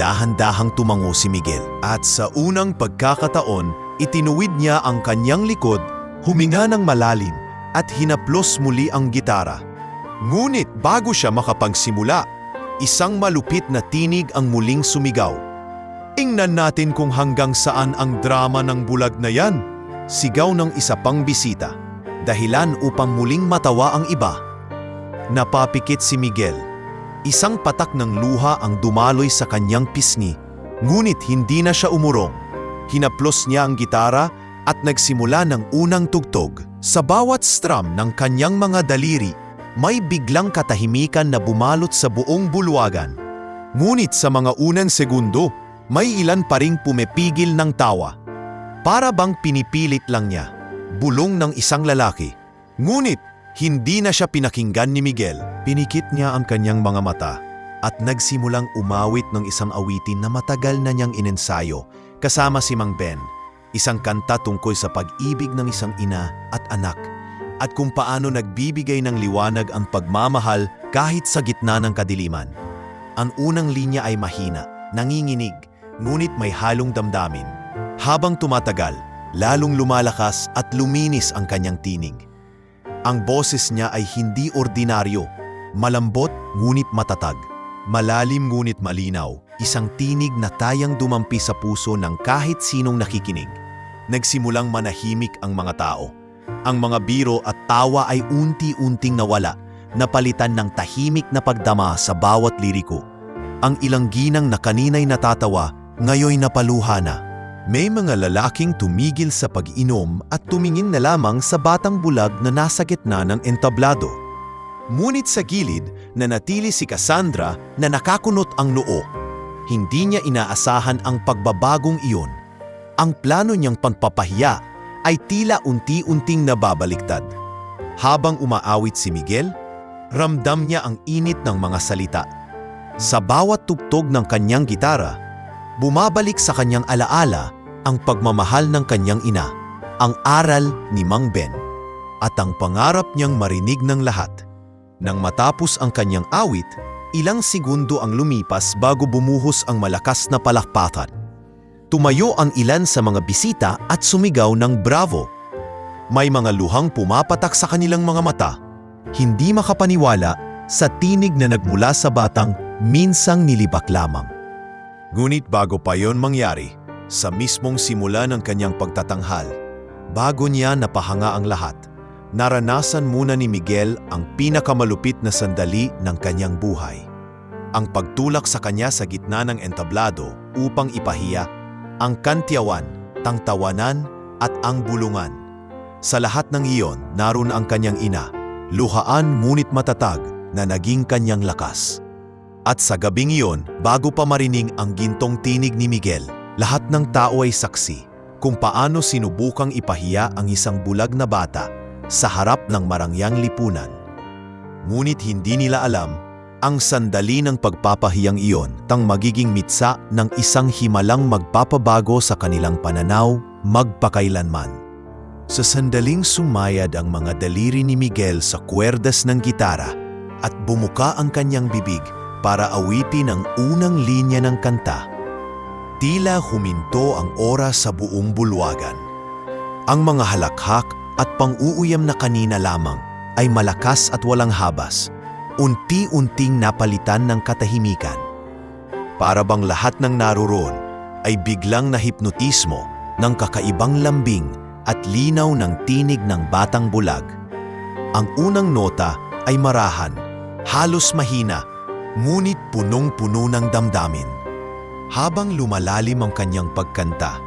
Dahan-dahang tumango si Miguel at sa unang pagkakataon, itinuwid niya ang kanyang likod, huminga ng malalim at hinaplos muli ang gitara. Ngunit bago siya makapagsimula, isang malupit na tinig ang muling sumigaw. Tingnan natin kung hanggang saan ang drama ng bulag na yan. Sigaw ng isa pang bisita, dahilan upang muling matawa ang iba. Napapikit si Miguel. Isang patak ng luha ang dumaloy sa kanyang pisngi, ngunit hindi na siya umurong. Hinaplos niya ang gitara at nagsimula ng unang tugtog. Sa bawat strum ng kanyang mga daliri, may biglang katahimikan na bumalot sa buong bulwagan. Ngunit sa mga unang segundo, may ilan pa ring pumipigil ng tawa. Para bang pinipilit lang niya, bulong ng isang lalaki. Ngunit hindi na siya pinakinggan ni Miguel. Pinikit niya ang kanyang mga mata at nagsimulang umawit ng isang awitin na matagal na niyang inensayo kasama si Mang Ben. Isang kanta tungkol sa pag-ibig ng isang ina at anak at kung paano nagbibigay ng liwanag ang pagmamahal kahit sa gitna ng kadiliman. Ang unang linya ay mahina, nanginginig, ngunit may halong damdamin. Habang tumatagal, lalong lumalakas at luminis ang kanyang tinig. Ang boses niya ay hindi ordinaryo, malambot ngunit matatag, malalim ngunit malinaw, isang tinig na tayang dumampi sa puso ng kahit sinong nakikinig. Nagsimulang manahimik ang mga tao. Ang mga biro at tawa ay unti-unting nawala, napalitan ng tahimik na pagdama sa bawat liriko. Ang ilang ginang na kanina'y natatawa, ngayoy napaluha na. May mga lalaking tumigil sa pag-inom at tumingin na lamang sa batang bulag na nasa gitna ng entablado. Ngunit sa gilid, nanatili si Cassandra na nakakunot ang noo. Hindi niya inaasahan ang pagbabagong iyon. Ang plano niyang pagpapahiya ay tila unti-unting nababaliktad. Habang umaawit si Miguel, ramdam niya ang init ng mga salita. Sa bawat tugtog ng kanyang gitara, bumabalik sa kanyang alaala ang pagmamahal ng kanyang ina, ang aral ni Mang Ben, at ang pangarap niyang marinig ng lahat. Nang matapos ang kanyang awit, ilang segundo ang lumipas bago bumuhos ang malakas na palakpakan. Tumayo ang ilan sa mga bisita at sumigaw ng bravo. May mga luhang pumapatak sa kanilang mga mata, hindi makapaniwala sa tinig na nagmula sa batang minsang nilibak lamang. Ngunit bago pa yon mangyari, sa mismong simula ng kanyang pagtatanghal, bago niya napahanga ang lahat, naranasan muna ni Miguel ang pinakamalupit na sandali ng kanyang buhay. Ang pagtulak sa kanya sa gitna ng entablado upang ipahiya ang kantyawan, tangtawanan at ang bulungan. Sa lahat ng iyon, naroon ang kanyang ina, luhaan ngunit matatag na naging kanyang lakas. At sa gabing iyon, bago pa marinig ang gintong tinig ni Miguel, lahat ng tao ay saksi kung paano sinubukang ipahiya ang isang bulag na bata sa harap ng marangyang lipunan. Ngunit hindi nila alam, ang sandali ng pagpapahiyang iyon tang magiging mitsa ng isang himalang magpapabago sa kanilang pananaw magpakailanman. Sa sandaling sumayad ang mga daliri ni Miguel sa kwerdas ng gitara at bumuka ang kanyang bibig para awitin ang unang linya ng kanta, tila huminto ang oras sa buong bulwagan. Ang mga halakhak at pang-uuyam na kanina lamang ay malakas at walang habas, unti-unting napalitan ng katahimikan. Para bang lahat ng naroon ay biglang nahipnotismo ng kakaibang lambing at linaw ng tinig ng batang bulag. Ang unang nota ay marahan, halos mahina, ngunit punong-puno ng damdamin. Habang lumalalim ang kanyang pagkanta,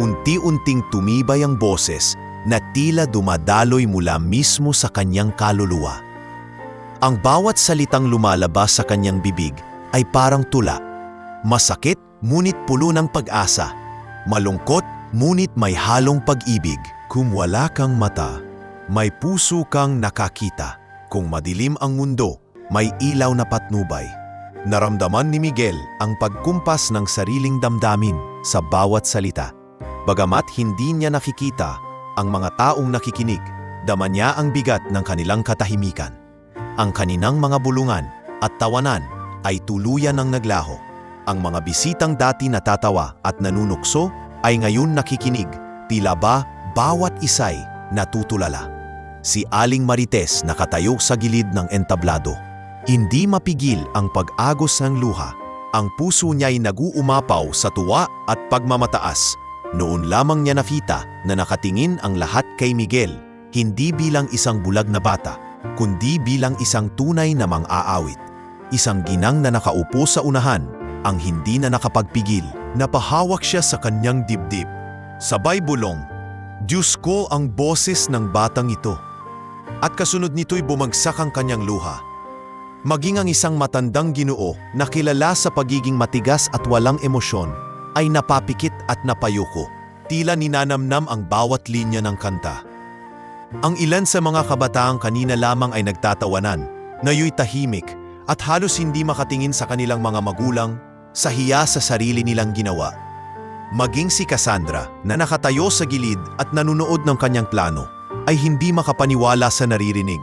unti-unting tumibay ang boses na tila dumadaloy mula mismo sa kanyang kaluluwa. Ang bawat salitang lumalabas sa kanyang bibig ay parang tula. Masakit, ngunit pulo ng pag-asa. Malungkot, ngunit may halong pag-ibig. Kung wala kang mata, may puso kang nakakita. Kung madilim ang mundo, may ilaw na patnubay. Naramdaman ni Miguel ang pagkumpas ng sariling damdamin sa bawat salita. Bagamat hindi niya nakikita ang mga taong nakikinig, dama niya ang bigat ng kanilang katahimikan. Ang kaninang mga bulungan at tawanan ay tuluyan ng naglaho. Ang mga bisitang dati natatawa at nanunukso ay ngayon nakikinig, tila ba bawat isa'y natutulala. Si Aling Marites nakatayo sa gilid ng entablado. Hindi mapigil ang pag-agos ng luha. Ang puso niya'y nag-uumapaw sa tuwa at pagmamataas. Noon lamang niya nakita na nakatingin ang lahat kay Miguel, hindi bilang isang bulag na bata, kundi bilang isang tunay na mang-aawit. Isang ginang na nakaupo sa unahan, ang hindi na nakapagpigil. Napahawak siya sa kanyang dibdib. Sabay bulong, "Diyos ko ang boses ng batang ito." At kasunod nito'y bumagsak ang kanyang luha. Maging ang isang matandang Ginoo na kilala sa pagiging matigas at walang emosyon, ay napapikit at napayuko, tila ninanamnam ang bawat linya ng kanta. Ang ilan sa mga kabataang kanina lamang ay nagtatawanan, ngayoy tahimik at halos hindi makatingin sa kanilang mga magulang sa hiya sa sarili nilang ginawa. Maging si Cassandra na nakatayo sa gilid at nanunood ng kanyang plano ay hindi makapaniwala sa naririnig.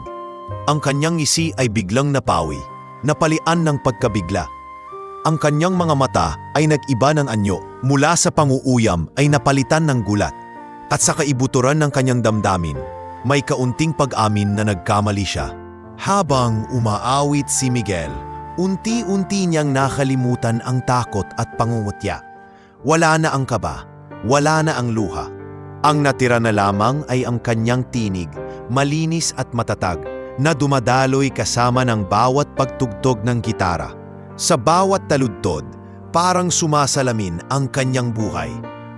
Ang kanyang ngisi ay biglang napawi, napalian ng pagkabigla. Ang kanyang mga mata ay nag-iba ng anyo, mula sa panguuyam ay napalitan ng gulat. At sa kaibuturan ng kanyang damdamin, may kaunting pag-amin na nagkamali siya. Habang umaawit si Miguel, unti-unti niyang nakalimutan ang takot at pangungutya. Wala na ang kaba, wala na ang luha. Ang natira na lamang ay ang kanyang tinig, malinis at matatag, na dumadaloy kasama ng bawat pagtugtog ng gitara. Sa bawat taludtod, parang sumasalamin ang kanyang buhay,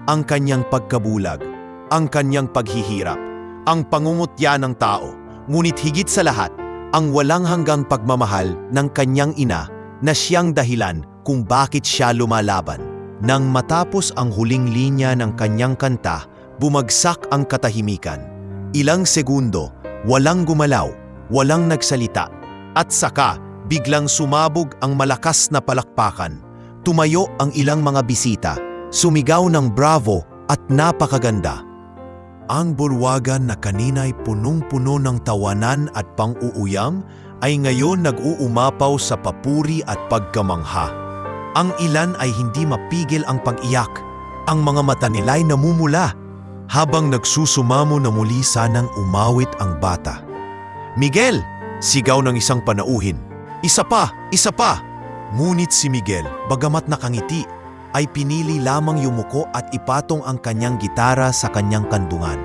ang kanyang pagkabulag, ang kanyang paghihirap, ang pangungutya ng tao, ngunit higit sa lahat, ang walang hanggang pagmamahal ng kanyang ina na siyang dahilan kung bakit siya lumalaban. Nang matapos ang huling linya ng kanyang kanta, bumagsak ang katahimikan. Ilang segundo, walang gumalaw, walang nagsalita, at saka biglang sumabog ang malakas na palakpakan. Tumayo ang ilang mga bisita, sumigaw ng bravo at napakaganda. Ang bulwagan na kanina'y punong-puno ng tawanan at pang-uuyam ay ngayon nag-uumapaw sa papuri at pagkamangha. Ang ilan ay hindi mapigil ang pag-iyak. Ang mga mata nila'y namumula habang nagsusumamo na muli sanang umawit ang bata. "Miguel!" sigaw ng isang panauhin. Isa pa! Isa pa!" Ngunit si Miguel, bagamat nakangiti, ay pinili lamang yumuko at ipatong ang kanyang gitara sa kanyang kandungan.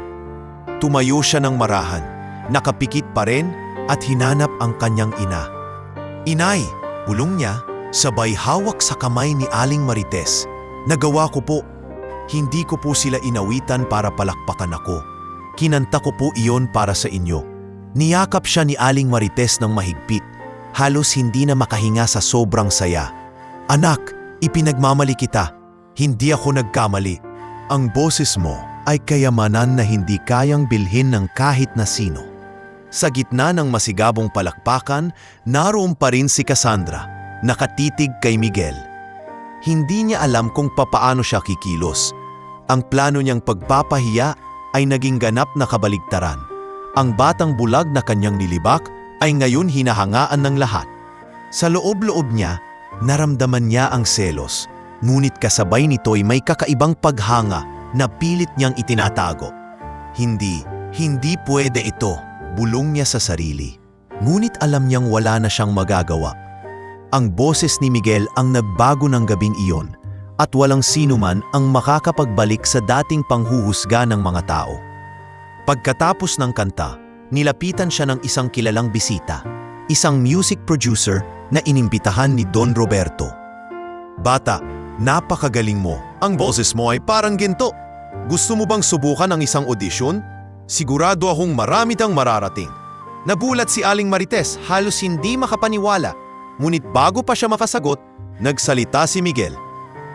Tumayo siya ng marahan, nakapikit pa rin at hinanap ang kanyang ina. "Inay!" bulong niya, sabay hawak sa kamay ni Aling Marites. "Nagawa ko po. Hindi ko po sila inawitan para palakpakan ako. Kinanta ko po iyon para sa inyo." Niyakap siya ni Aling Marites ng mahigpit, halos hindi na makahinga sa sobrang saya. "Anak, ipinagmamali kita. Hindi ako nagkamali. Ang boses mo ay kayamanan na hindi kayang bilhin ng kahit na sino." Sa gitna ng masigabong palakpakan, naroon pa rin si Cassandra, nakatitig kay Miguel. Hindi niya alam kung papaano siya kikilos. Ang plano niyang pagpapahiya ay naging ganap na kabaligtaran. Ang batang bulag na kanyang nilibak ay ngayon hinahangaan ng lahat. Sa loob-loob niya, naramdaman niya ang selos, ngunit kasabay nito'y may kakaibang paghanga na pilit niyang itinatago. Hindi pwede ito, bulong niya sa sarili. Ngunit alam niyang wala na siyang magagawa. Ang boses ni Miguel ang nagbago ng gabing iyon, at walang sinuman ang makakapagbalik sa dating panghuhusga ng mga tao. Pagkatapos ng kanta, nilapitan siya ng isang kilalang bisita, isang music producer na inimbitahan ni Don Roberto. "Bata, napakagaling mo. Ang boses mo ay parang ginto. Gusto mo bang subukan ang isang audition? Sigurado akong marami kang mararating." Nabulat si Aling Marites, halos hindi makapaniwala. Ngunit bago pa siya makasagot, nagsalita si Miguel.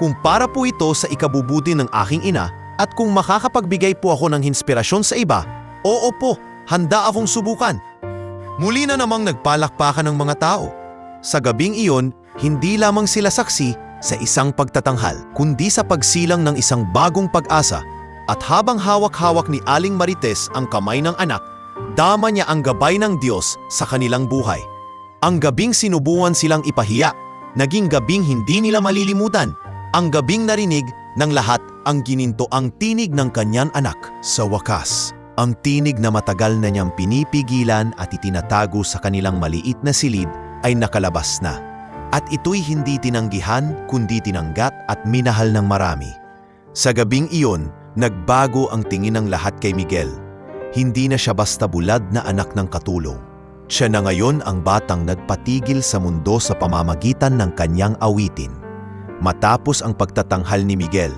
"Kung para po ito sa ikabubuti ng aking ina at kung makakapagbigay po ako ng inspirasyon sa iba, oo po, handa akong subukan." Muli na namang nagpalakpakan ng mga tao. Sa gabing iyon, hindi lamang sila saksi sa isang pagtatanghal, kundi sa pagsilang ng isang bagong pag-asa. At habang hawak-hawak ni Aling Marites ang kamay ng anak, dama niya ang gabay ng Diyos sa kanilang buhay. Ang gabing sinubuan silang ipahiya, naging gabing hindi nila malilimutan. Ang gabing narinig ng lahat ang ginintoang tinig ng kanyang anak. Sa wakas, ang tinig na matagal na niyang pinipigilan at itinatago sa kanilang maliit na silid ay nakalabas na. At ito'y hindi tinanggihan kundi tinanggap at minahal ng marami. Sa gabing iyon, nagbago ang tingin ng lahat kay Miguel. Hindi na siya basta bulad na anak ng katulong. Siya na ngayon ang batang nagpatigil sa mundo sa pamamagitan ng kanyang awitin. Matapos ang pagtatanghal ni Miguel,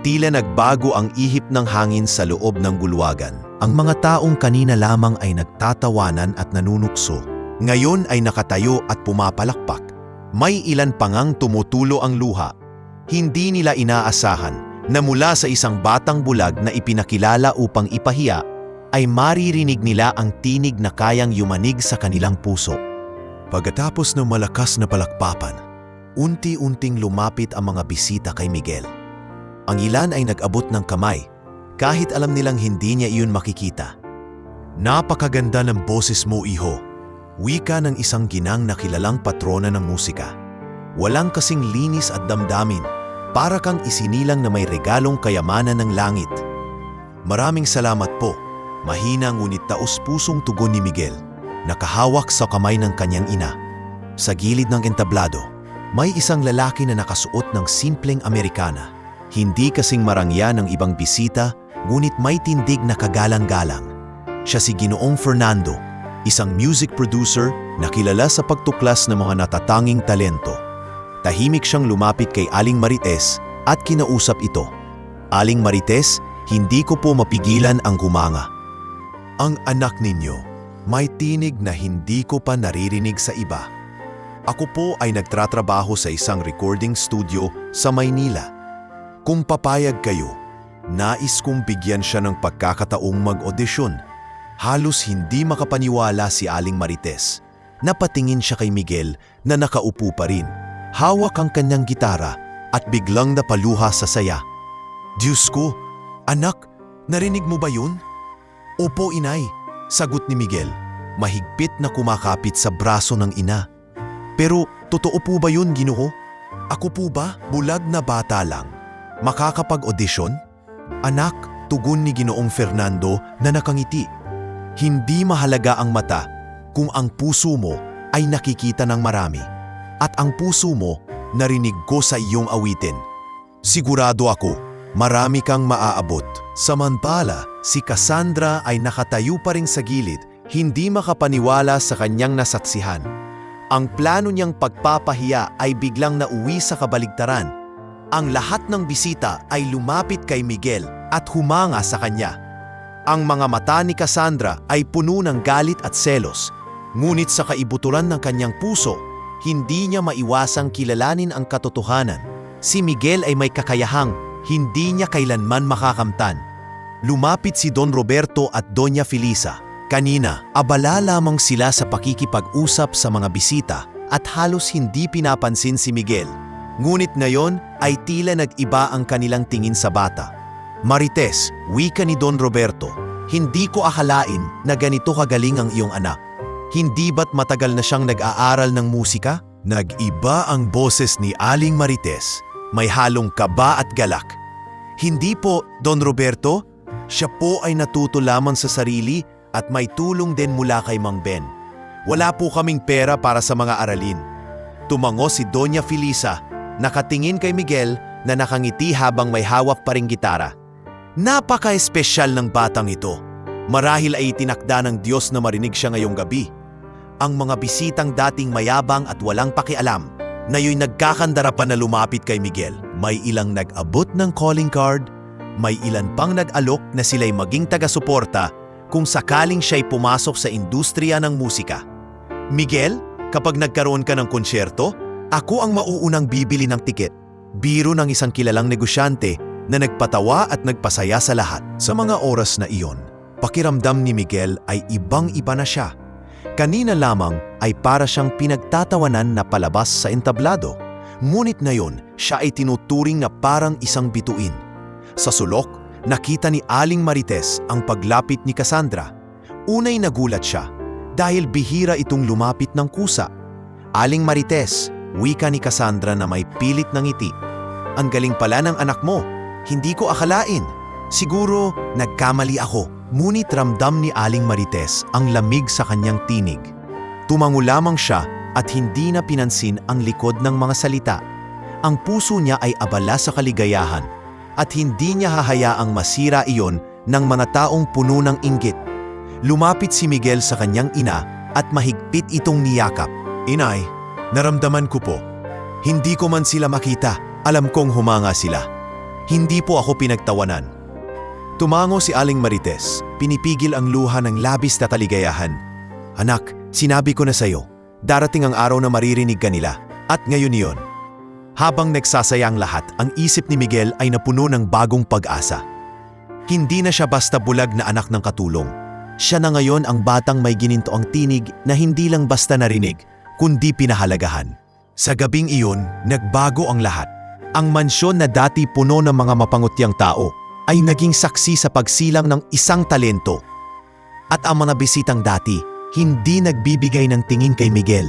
tila nagbago ang ihip ng hangin sa loob ng bulwagan. Ang mga taong kanina lamang ay nagtatawanan at nanunukso, ngayon ay nakatayo at pumapalakpak. May ilan pa ngang tumutulo ang luha. Hindi nila inaasahan na mula sa isang batang bulag na ipinakilala upang ipahiya, ay maririnig nila ang tinig na kayang yumanig sa kanilang puso. Pagkatapos ng malakas na palakpakan, unti-unting lumapit ang mga bisita kay Miguel. Ang ilan ay nag-abot ng kamay, kahit alam nilang hindi niya iyon makikita. "Napakaganda ng boses mo, iho," wika ng isang ginang na kilalang patrona ng musika. "Walang kasing linis at damdamin, para kang isinilang na may regalong kayamanan ng langit." "Maraming salamat po," mahina ngunit taos-pusong tugon ni Miguel, nakahawak sa kamay ng kanyang ina. Sa gilid ng entablado, may isang lalaki na nakasuot ng simpleng Amerikana. Hindi kasing marangya ng ibang bisita, ngunit may tindig na kagalang-galang. Siya si Ginoong Fernando, isang music producer na kilala sa pagtuklas ng mga natatanging talento. Tahimik siyang lumapit kay Aling Marites at kinausap ito. "Aling Marites, hindi ko po mapigilan ang humanga. Ang anak ninyo, May tinig na hindi ko pa naririnig sa iba. Ako po ay nagtratrabaho sa isang recording studio sa Maynila. Kung papayag kayo, nais kong bigyan siya ng pagkakataong mag-audisyon. Halos hindi makapaniwala si Aling Marites. Napatingin siya kay Miguel na nakaupo pa rin. Hawak ang kanyang gitara at biglang napaluha sa saya. Diyos ko, anak, narinig mo ba yun? Opo, inay, sagot ni Miguel, mahigpit na kumakapit sa braso ng ina. Pero totoo po ba yun, Ginoo? Ako po ba, bulag na bata lang, makakapag-audisyon? Anak, tugon ni Ginoong Fernando na nakangiti. Hindi mahalaga ang mata kung ang puso mo ay nakikita ng marami. At ang puso mo narinig ko sa iyong awitin. Sigurado ako, marami kang maaabot. Samantala, si Cassandra ay nakatayo pa rin sa gilid, hindi makapaniwala sa kanyang nasaksihan. Ang plano niyang pagpapahiya ay biglang nauwi sa kabaligtaran. Ang lahat ng bisita ay lumapit kay Miguel at humanga sa kanya. Ang mga mata ni Cassandra ay puno ng galit at selos. Ngunit sa kaibuturan ng kanyang puso, hindi niya maiwasang kilalanin ang katotohanan. Si Miguel ay may kakayahang hindi niya kailanman makakamtan. Lumapit si Don Roberto at Doña Felisa. Kanina, abala lamang sila sa pakikipag-usap sa mga bisita at halos hindi pinapansin si Miguel. Ngunit ngayon ay tila nag-iba ang kanilang tingin sa bata. Marites, wika ni Don Roberto, hindi ko akalain na ganito kagaling ang iyong anak. Hindi ba't matagal na siyang nag-aaral ng musika? Nag-iba ang boses ni Aling Marites, may halong kaba at galak. Hindi po, Don Roberto. Siya po ay natuto lamang sa sarili at may tulong din mula kay Mang Ben. Wala po kaming pera para sa mga aralin. Tumango si Doña Felisa, nakatingin kay Miguel na nakangiti habang may hawak pa ring gitara. Napaka-espesyal ng batang ito. Marahil ay itinakda ng Diyos na marinig siya ngayong gabi. Ang mga bisitang dating mayabang at walang pakialam, ngayon nagkakandara pa na lumapit kay Miguel. May ilang nag-abot ng calling card, may ilan pang nag-alok na sila'y maging taga-suporta kung sakaling siya'y pumasok sa industriya ng musika. Miguel, kapag nagkaroon ka ng konsyerto, ako ang mauunang bibili ng tiket. Biro ng isang kilalang negosyante na nagpatawa at nagpasaya sa lahat. Sa mga oras na iyon, pakiramdam ni Miguel ay ibang-iba na siya. Kanina lamang ay para siyang pinagtatawanan na palabas sa entablado. Ngunit ngayon, siya ay tinuturing na parang isang bituin. Sa sulok, nakita ni Aling Marites ang paglapit ni Cassandra. Unay nagulat siya dahil bihira itong lumapit ng kusa. Aling Marites, wika ni Cassandra na may pilit ng ngiti. Ang galing pala ng anak mo, hindi ko akalain. Siguro nagkamali ako. Ngunit ramdam ni Aling Marites ang lamig sa kanyang tinig. Tumango lamang siya at hindi na pinansin ang likod ng mga salita. Ang puso niya ay abala sa kaligayahan at hindi niya hahayaang masira iyon ng mga taong puno ng inggit. Lumapit si Miguel sa kanyang ina at mahigpit itong niyakap. Inay, naramdaman ko po. Hindi ko man sila makita, alam kong humanga sila. Hindi po ako pinagtawanan. Tumango si Aling Marites, pinipigil ang luha ng labis na kaligayahan. Anak, sinabi ko na sa'yo, darating ang araw na maririnig ka nila, at ngayon iyon. Habang nagsasaya ang lahat, ang isip ni Miguel ay napuno ng bagong pag-asa. Hindi na siya basta bulag na anak ng katulong. Siya na ngayon ang batang may ginintoang tinig na hindi lang basta narinig, kundi pinahalagahan. Sa gabing iyon, nagbago ang lahat. Ang mansyon na dati puno ng mga mapangutyang tao ay naging saksi sa pagsilang ng isang talento. At ang mga bisitang dati, hindi nagbibigay ng tingin kay Miguel,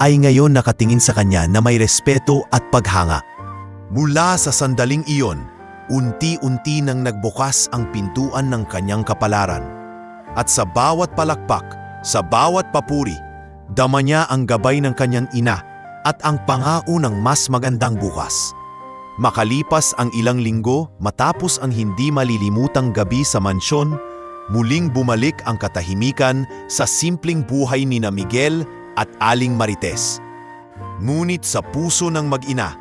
ay ngayon nakatingin sa kanya na may respeto at paghanga. Mula sa sandaling iyon, unti-unti nang nagbukas ang pintuan ng kanyang kapalaran. At sa bawat palakpak, sa bawat papuri, dama niya ang gabay ng kanyang ina at ang pangako ng mas magandang bukas. Makalipas ang ilang linggo matapos ang hindi malilimutang gabi sa mansyon, muling bumalik ang katahimikan sa simpleng buhay ni Miguel at Aling Marites. Ngunit sa puso ng mag-ina,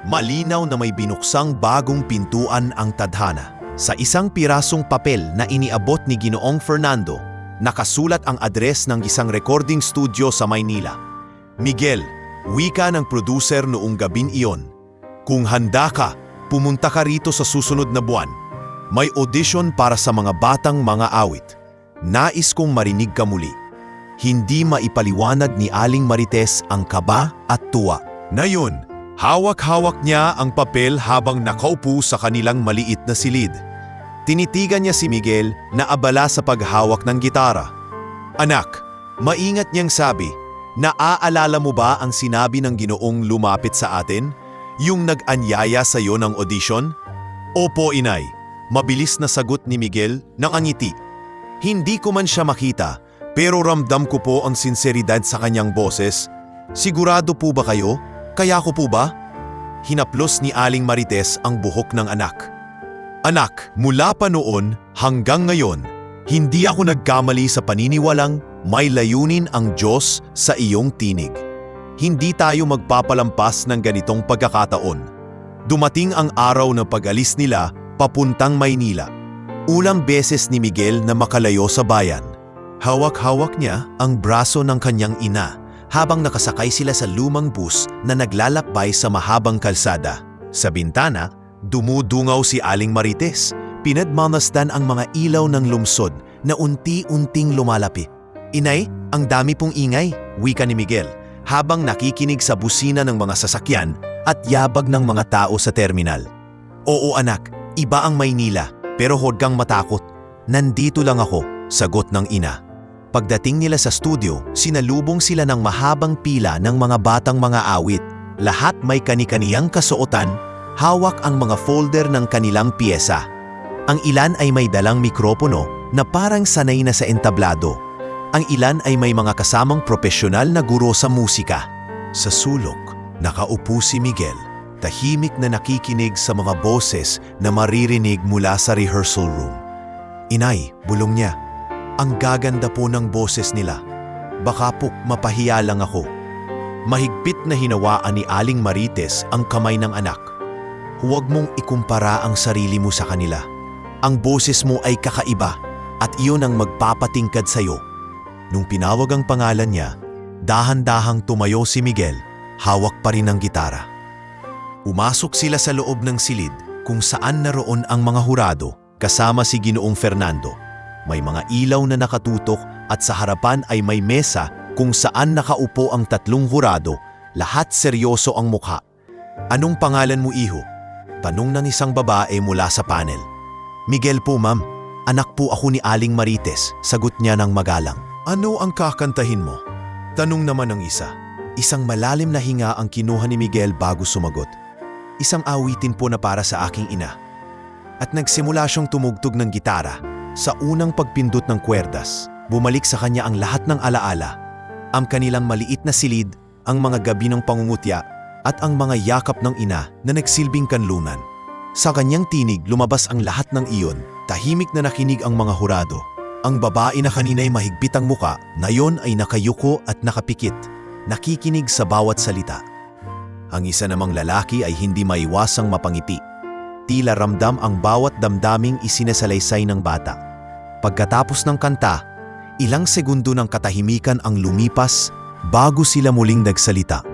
malinaw na may binuksang bagong pintuan ang tadhana. Sa isang pirasong papel na iniabot ni Ginoong Fernando, nakasulat ang address ng isang recording studio sa Maynila. Miguel, wika ng producer noong gabing iyon. Kung handa ka, pumunta ka rito sa susunod na buwan. May audition para sa mga batang mga awit. Nais kong marinig ka muli. Hindi maipaliwanag ni Aling Marites ang kaba at tuwa. Ngayon, hawak-hawak niya ang papel habang nakaupo sa kanilang maliit na silid. Tinitigan niya si Miguel na abala sa paghawak ng gitara. Anak, maingat niyang sabi, naaalala mo ba ang sinabi ng Ginoong lumapit sa atin? Yung nag-anyaya sa iyo ng audition? Opo, inay. Mabilis na sagot ni Miguel ng angiti. Hindi ko man siya makita, pero ramdam ko po ang sinseridad sa kanyang boses. Sigurado po ba kayo? Kaya ko po ba? Hinaplos ni Aling Marites ang buhok ng anak. Anak, mula pa noon hanggang ngayon, hindi ako nagkamali sa paniniwalang may layunin ang Diyos sa iyong tinig. Hindi tayo magpapalampas ng ganitong pagkakataon. Dumating ang araw ng pag-alis nila papuntang Maynila. Ulang beses ni Miguel na makalayo sa bayan. Hawak-hawak niya ang braso ng kanyang ina habang nakasakay sila sa lumang bus na naglalakbay sa mahabang kalsada. Sa bintana, dumudungaw si Aling Marites. Pinagmamasdan ang mga ilaw ng lungsod na unti-unting lumalapit. Inay, ang dami pong ingay, wika ni Miguel, habang nakikinig sa busina ng mga sasakyan at yabag ng mga tao sa terminal. Oo anak, iba ang Maynila, pero huwag kang matakot. Nandito lang ako, sagot ng ina. Pagdating nila sa studio, sinalubong sila ng mahabang pila ng mga batang mga awit. Lahat may kani-kaniyang kasuotan, hawak ang mga folder ng kanilang piyesa. Ang ilan ay may dalang mikropono na parang sanay na sa entablado. Ang ilan ay may mga kasamang propesyonal na guro sa musika. Sa sulok, nakaupo si Miguel, tahimik na nakikinig sa mga boses na maririnig mula sa rehearsal room. Inay, bulong niya, ang gaganda po ng boses nila. Baka po mapahiya lang ako. Mahigpit na hinawaan ni Aling Marites ang kamay ng anak. Huwag mong ikumpara ang sarili mo sa kanila. Ang boses mo ay kakaiba at iyon ang magpapatingkad sa iyo. Nung pinawag ang pangalan niya, dahan-dahang tumayo si Miguel, hawak pa rin ang gitara. Umasok sila sa loob ng silid kung saan naroon ang mga hurado kasama si Ginoong Fernando. May mga ilaw na nakatutok at sa harapan ay may mesa kung saan nakaupo ang tatlong hurado, lahat seryoso ang mukha. Anong pangalan mo, iho? Tanong ng isang babae mula sa panel. Miguel po, ma'am. Anak po ako ni Aling Marites, sagot niya ng magalang. Ano ang kakantahin mo? Tanong naman ng isa. Isang malalim na hinga ang kinuha ni Miguel bago sumagot. Isang awitin po na para sa aking ina. At nagsimula siyang tumugtog ng gitara. Sa unang pagpindot ng kwerdas, bumalik sa kanya ang lahat ng alaala. Ang kanilang maliit na silid, ang mga gabi ng pangungutya, at ang mga yakap ng ina na nagsilbing kanlunan. Sa kanyang tinig lumabas ang lahat ng iyon, tahimik na nakinig ang mga hurado. Ang babae na kanina'y mahigpit ang muka, ngayon ay nakayuko at nakapikit, nakikinig sa bawat salita. Ang isa namang lalaki ay hindi maiwasang mapangiti. Tila ramdam ang bawat damdaming isinasalaysay ng bata. Pagkatapos ng kanta, ilang segundo ng katahimikan ang lumipas bago sila muling nagsalita.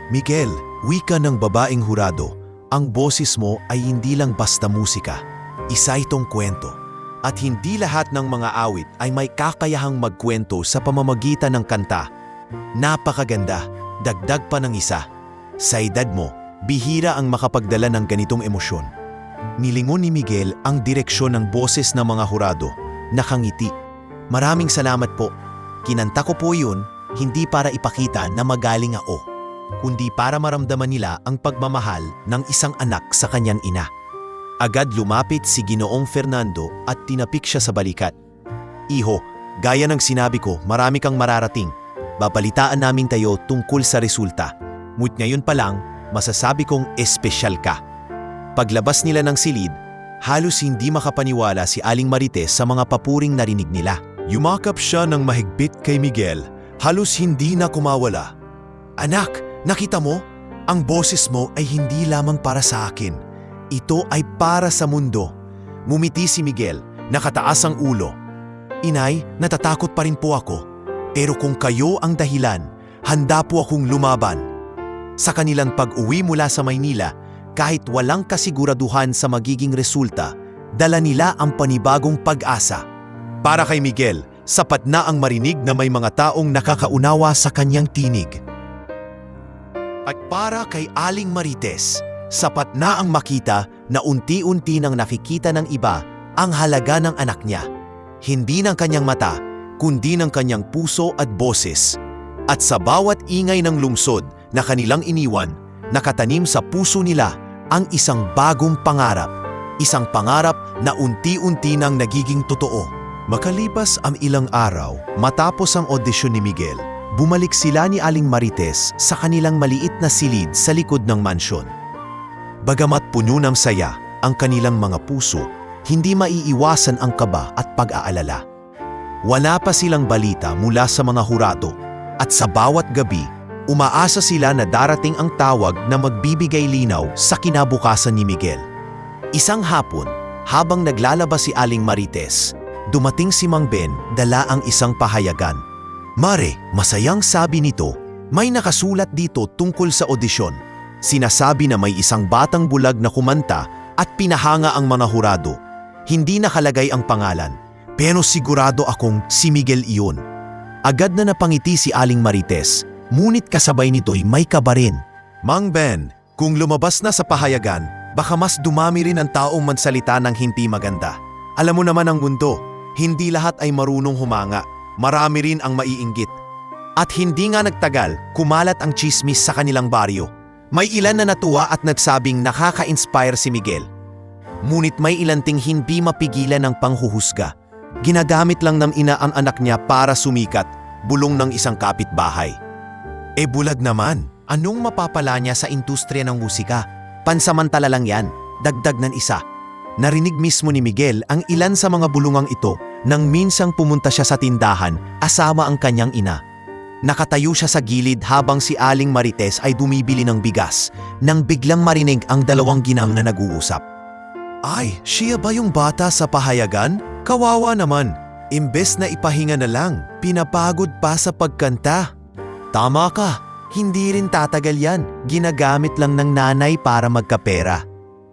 Miguel, wika ng babaeng hurado, ang boses mo ay hindi lang basta musika. Isa itong kwento. At hindi lahat ng mga awit ay may kakayahang magkwento sa pamamagitan ng kanta. Napakaganda, dagdag pa ng isa. Sa edad mo, bihira ang makapagdala ng ganitong emosyon. Nilingon ni Miguel ang direksyon ng boses ng mga hurado, nakangiti. Maraming salamat po. Kinanta ko po yun, hindi para ipakita na magaling ako, kundi para maramdaman nila ang pagmamahal ng isang anak sa kanyang ina. Agad lumapit si Ginoong Fernando at tinapik siya sa balikat. Iho, gaya ng sinabi ko, marami kang mararating. Babalitaan namin tayo tungkol sa resulta. Ngunit ngayon pa lang, masasabi kong espesyal ka. Paglabas nila ng silid, halos hindi makapaniwala si Aling Marites sa mga papuring narinig nila. Yumakap siya ng mahigpit kay Miguel, halos hindi na kumawala. Anak, nakita mo? Ang boses mo ay hindi lamang para sa akin. Ito ay para sa mundo. Mumiti si Miguel, nakataas ang ulo. Inay, natatakot pa rin po ako. Pero kung kayo ang dahilan, handa po akong lumaban. Sa kanilang pag-uwi mula sa Maynila, kahit walang kasiguraduhan sa magiging resulta, dala nila ang panibagong pag-asa. Para kay Miguel, sapat na ang marinig na may mga taong nakakaunawa sa kanyang tinig. At para kay Aling Marites, sapat na ang makita na unti-unti nang nakikita ng iba ang halaga ng anak niya. Hindi ng kanyang mata, kundi ng kanyang puso at boses. At sa bawat ingay ng lungsod na kanilang iniwan, nakatanim sa puso nila ang isang bagong pangarap. Isang pangarap na unti-unti nang nagiging totoo. Makalipas ang ilang araw, matapos ang audition ni Miguel, bumalik sila ni Aling Marites sa kanilang maliit na silid sa likod ng mansyon. Bagamat puno ng saya ang kanilang mga puso, hindi maiiwasan ang kaba at pag-aalala. Wala pa silang balita mula sa mga hurado at sa bawat gabi, umaasa sila na darating ang tawag na magbibigay linaw sa kinabukasan ni Miguel. Isang hapon, habang naglalabas si Aling Marites, dumating si Mang Ben dala ang isang pahayagan. "Mare," masayang sabi nito, "may nakasulat dito tungkol sa odisyon. Sinasabi na may isang batang bulag na kumanta at pinahanga ang mga hurado. Hindi nakalagay ang pangalan, pero sigurado akong si Miguel iyon." Agad na napangiti si Aling Marites, ngunit kasabay nito'y may kaba rin. "Mang Ben, kung lumabas na sa pahayagan, baka mas dumami rin ang taong mansalita ng hindi maganda. Alam mo naman ang mundo, hindi lahat ay marunong humanga, marami rin ang maiinggit." At hindi nga nagtagal, kumalat ang chismis sa kanilang baryo. May ilan na natuwa at nagsabing nakaka-inspire si Miguel. Ngunit may ilan ting hindi mapigilan ng panghuhusga. Ginagamit lang ng ina ang anak niya para sumikat, bulong ng isang kapitbahay. Bulag naman, anong mapapala niya sa industriya ng musika? Pansamantala lang yan, dagdag ng isa. Narinig mismo ni Miguel ang ilan sa mga bulungang ito nang minsang pumunta siya sa tindahan asama ang kanyang ina. Nakatayo siya sa gilid habang si Aling Marites ay bumibili ng bigas nang biglang marinig ang dalawang ginang na nag-uusap. "Ay, siya ba yung bata sa pahayagan? Kawawa naman. Imbes na ipahinga na lang, pinapagod pa sa pagkanta." "Tama ka, hindi rin tatagal yan. Ginagamit lang ng nanay para magkapera."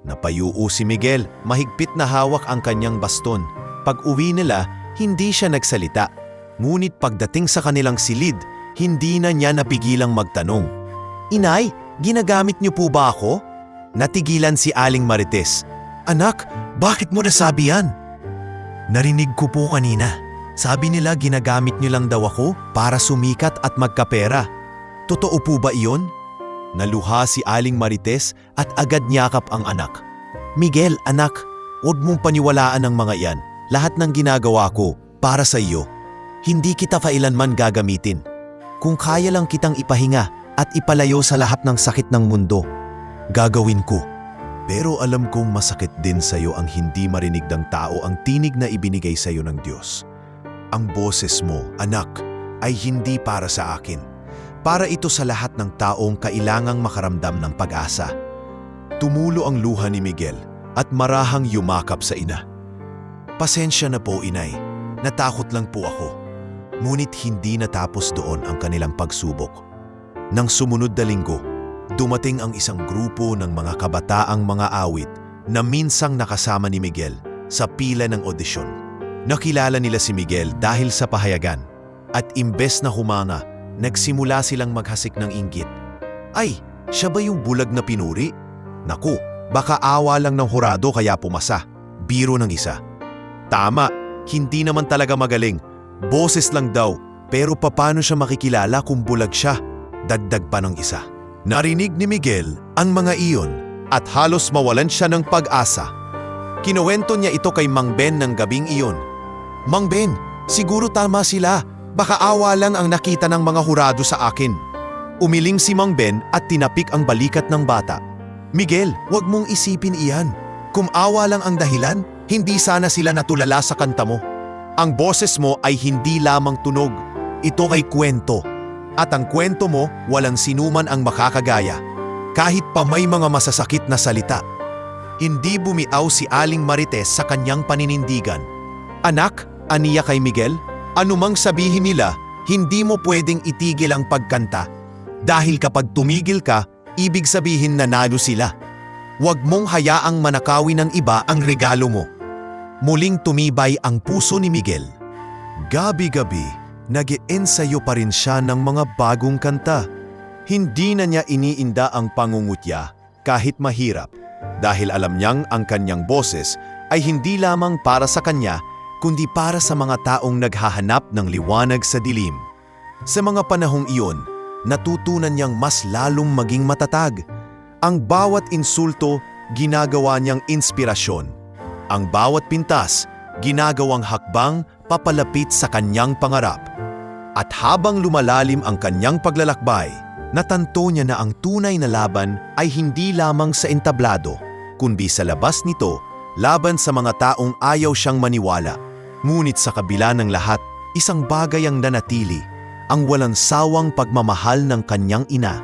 Napayuo si Miguel, mahigpit na hawak ang kanyang baston. Pag-uwi nila, hindi siya nagsalita. Ngunit pagdating sa kanilang silid, hindi na niya napigilang magtanong. "Inay, ginagamit niyo po ba ako?" Natigilan si Aling Marites. "Anak, bakit mo nasabi yan?" "Narinig ko po kanina. Sabi nila ginagamit niyo lang daw ako para sumikat at magkapera. Totoo po ba iyon?" Naluha si Aling Marites at agad niyakap ang anak. "Miguel, anak, huwag mong paniwalaan ang mga iyan. Lahat ng ginagawa ko para sa iyo. Hindi kita kailanman gagamitin. Kung kaya lang kitang ipahinga at ipalayo sa lahat ng sakit ng mundo, gagawin ko. Pero alam kong masakit din sa iyo ang hindi marinig ng tao ang tinig na ibinigay sa iyo ng Diyos. Ang boses mo, anak, ay hindi para sa akin. Para ito sa lahat ng taong kailangang makaramdam ng pag-asa." Tumulo ang luha ni Miguel at marahang yumakap sa ina. "Pasensya na po, inay. Natakot lang po ako." Ngunit hindi natapos doon ang kanilang pagsubok. Nang sumunod na linggo, dumating ang isang grupo ng mga kabataang mga awit na minsang nakasama ni Miguel sa pila ng odisyon. Nakilala nila si Miguel dahil sa pahayagan at imbes na humanga, nagsimula silang maghasik ng inggit. "Ay, siya ba yung bulag na pinuri? Naku, baka awa lang ng hurado kaya pumasa." Biro ng isa. "Tama, hindi naman talaga magaling. Boses lang daw, pero paano siya makikilala kung bulag siya?" Dagdag pa ng isa. Narinig ni Miguel ang mga iyon at halos mawalan siya ng pag-asa. Kinuwento niya ito kay Mang Ben ng gabing iyon. "Mang Ben, siguro tama sila. Baka awa lang ang nakita ng mga hurado sa akin." Umiling si Mang Ben at tinapik ang balikat ng bata. "Miguel, huwag mong isipin iyan. Kung awa lang ang dahilan, hindi sana sila natulala sa kanta mo. Ang boses mo ay hindi lamang tunog. Ito ay kwento. At ang kwento mo, walang sinuman ang makakagaya. Kahit pa may mga masasakit na salita." Hindi bumiaw si Aling Marites sa kanyang paninindigan. "Anak, Aniya kay Miguel, anumang sabihin nila, hindi mo pwedeng itigil ang pagkanta. Dahil kapag tumigil ka, ibig sabihin nanalo sila. Huwag mong hayaang manakawin ng iba ang regalo mo. Muling tumibay ang puso ni Miguel. Gabi-gabi, nag-iensayo pa rin siya ng mga bagong kanta. Hindi na niya iniinda ang pangungutya kahit mahirap dahil alam niyang ang kanyang boses ay hindi lamang para sa kanya kundi para sa mga taong naghahanap ng liwanag sa dilim. Sa mga panahong iyon, natutunan niyang mas lalong maging matatag. Ang bawat insulto, ginagawa niyang inspirasyon. Ang bawat pintas, ginagawang hakbang papalapit sa kanyang pangarap. At habang lumalalim ang kanyang paglalakbay, natanto niya na ang tunay na laban ay hindi lamang sa entablado, kundi sa labas nito, laban sa mga taong ayaw siyang maniwala. Ngunit sa kabila ng lahat, isang bagay ang nanatili, ang walang sawang pagmamahal ng kanyang ina,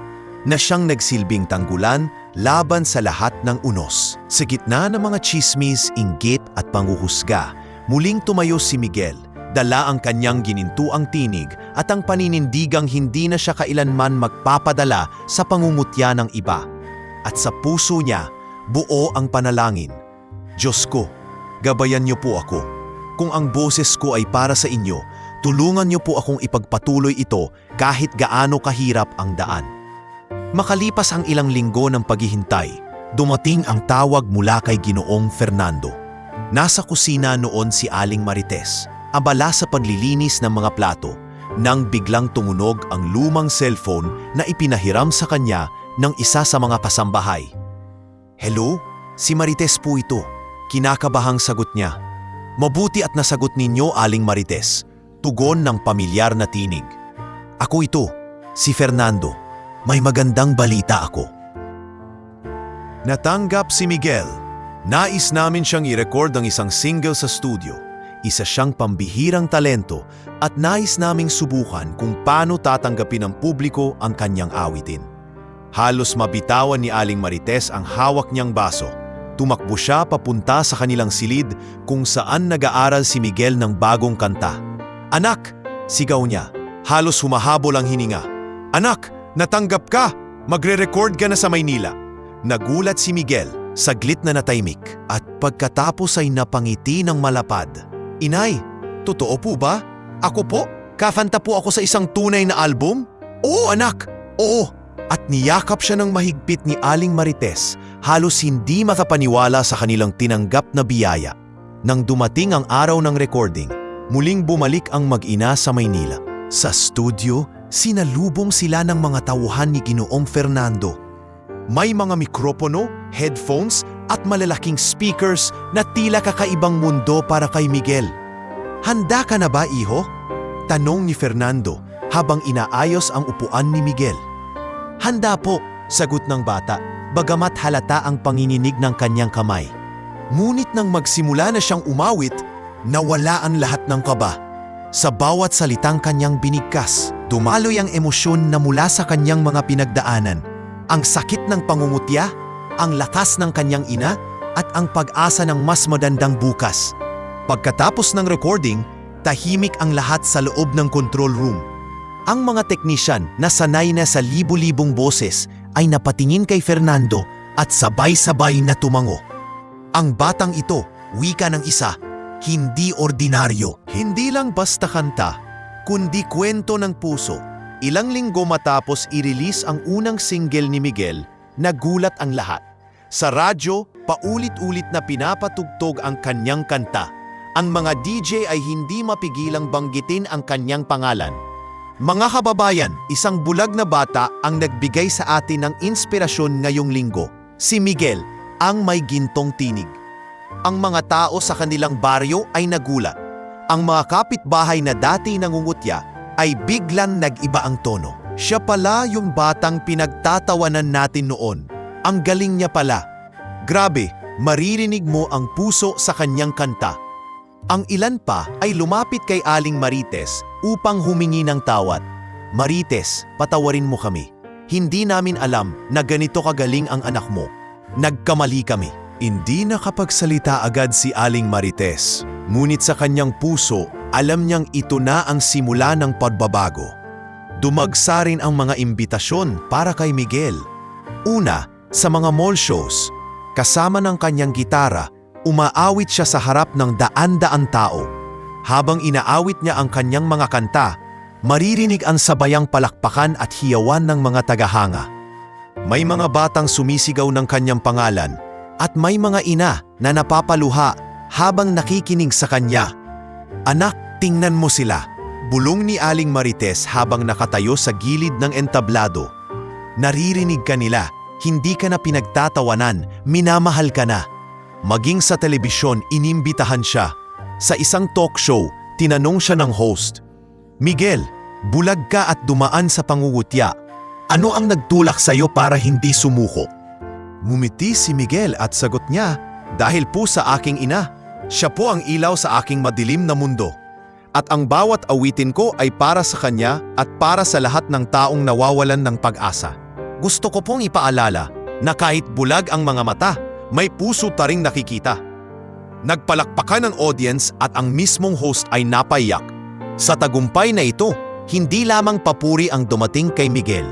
na siyang nagsilbing tanggulan laban sa lahat ng unos. Sa gitna ng mga tsismis, inggit at panghuhusga, muling tumayo si Miguel, dala ang kanyang ginintuang tinig at ang paninindigang hindi na siya kailanman magpapadala sa pangungutya ng iba. At sa puso niya, buo ang panalangin. Diyos ko, gabayan niyo po ako. Kung ang boses ko ay para sa inyo, tulungan niyo po akong ipagpatuloy ito kahit gaano kahirap ang daan. Makalipas ang ilang linggo ng paghihintay, dumating ang tawag mula kay Ginoong Fernando. Nasa kusina noon si Aling Marites, abala sa paglilinis ng mga plato, nang biglang tumunog ang lumang cellphone na ipinahiram sa kanya ng isa sa mga kasambahay. "Hello? Si Marites po ito." Kinakabahang sagot niya. "Mabuti at nasagot ninyo, Aling Marites." Tugon ng pamilyar na tinig. "Ako ito, si Fernando. May magandang balita ako." Natanggap si Miguel. Nais namin siyang i-record ang isang single sa studio. Isa siyang pambihirang talento at nais naming subukan kung paano tatanggapin ng publiko ang kanyang awitin. Halos mabitawan ni Aling Marites ang hawak niyang baso. Tumakbo siya papunta sa kanilang silid kung saan nag-aaral si Miguel ng bagong kanta. "Anak!" sigaw niya. Halos humahabol ang hininga. "Anak! Natanggap ka! Magre-record ka na sa Maynila." Nagulat si Miguel, saglit na natahimik, at pagkatapos ay napangiti ng malapad. "Inay, totoo po ba? Ako po? Kakanta po ako sa isang tunay na album?" "Oo anak, oo." At niyakap siya ng mahigpit ni Aling Marites, halos hindi makapaniwala sa kanilang tinanggap na biyaya. Nang dumating ang araw ng recording, muling bumalik ang mag-ina sa Maynila. Sa studio, sinalubong sila ng mga tauhan ni Ginoong Fernando. May mga mikropono, headphones at malalaking speakers na tila kakaibang mundo para kay Miguel. "Handa ka na ba, iho?" tanong ni Fernando habang inaayos ang upuan ni Miguel. "Handa po," sagot ng bata, bagamat halata ang panginginig ng kanyang kamay. Ngunit nang magsimula na siyang umawit, nawala ang lahat ng kaba. Sa bawat salitang kanyang binigkas, dumaloy ang emosyon na mula sa kanyang mga pinagdaanan. Ang sakit ng pangungutya, ang lakas ng kanyang ina, at ang pag-asa ng mas magandang bukas. Pagkatapos ng recording, tahimik ang lahat sa loob ng control room. Ang mga teknisyan na sanay na sa libu-libong boses ay napatingin kay Fernando at sabay-sabay na tumango. Ang batang ito, wika ng isa, hindi ordinaryo. Hindi lang basta kanta, kundi kwento ng puso. Ilang linggo matapos i-release ang unang single ni Miguel, nagulat ang lahat. Sa radyo, paulit-ulit na pinapatugtog ang kanyang kanta. Ang mga DJ ay hindi mapigilang banggitin ang kanyang pangalan. Mga kababayan, isang bulag na bata ang nagbigay sa atin ng inspirasyon ngayong linggo. Si Miguel, ang may gintong tinig. Ang mga tao sa kanilang baryo ay nagulat. Ang mga kapitbahay na dati nangungutya ay biglang nag-iba ang tono. Siya pala yung batang pinagtatawanan natin noon. Ang galing niya pala. Grabe, maririnig mo ang puso sa kanyang kanta. Ang ilan pa ay lumapit kay Aling Marites upang humingi ng tawad. "Marites, patawarin mo kami. Hindi namin alam na ganito kagaling ang anak mo. Nagkamali kami." Hindi nakapagsalita agad si Aling Marites. Ngunit sa kanyang puso, alam niyang ito na ang simula ng pagbabago. Dumagsa rin ang mga imbitasyon para kay Miguel. Una, sa mga mall shows, kasama ng kanyang gitara, umaawit siya sa harap ng daan-daan tao. Habang inaawit niya ang kanyang mga kanta, maririnig ang sabayang palakpakan at hiyawan ng mga tagahanga. May mga batang sumisigaw ng kanyang pangalan at may mga ina na napapaluha habang nakikinig sa kanya. "Anak, tingnan mo sila," bulong ni Aling Marites habang nakatayo sa gilid ng entablado. "Naririnig ka nila, hindi ka na pinagtatawanan, minamahal ka na." Maging sa telebisyon, inimbitahan siya. Sa isang talk show, tinanong siya ng host, "Miguel, bulag ka at dumaan sa pangungutya. Ano ang nagtulak sa iyo para hindi sumuko?" Ngumiti si Miguel at sagot niya, "Dahil po sa aking ina, siya po ang ilaw sa aking madilim na mundo. At ang bawat awitin ko ay para sa kanya at para sa lahat ng taong nawawalan ng pag-asa. Gusto ko pong ipaalala na kahit bulag ang mga mata, may puso ta ring nakikita." Nagpalakpakan ang audience at ang mismong host ay napaiyak. Sa tagumpay na ito, hindi lamang papuri ang dumating kay Miguel.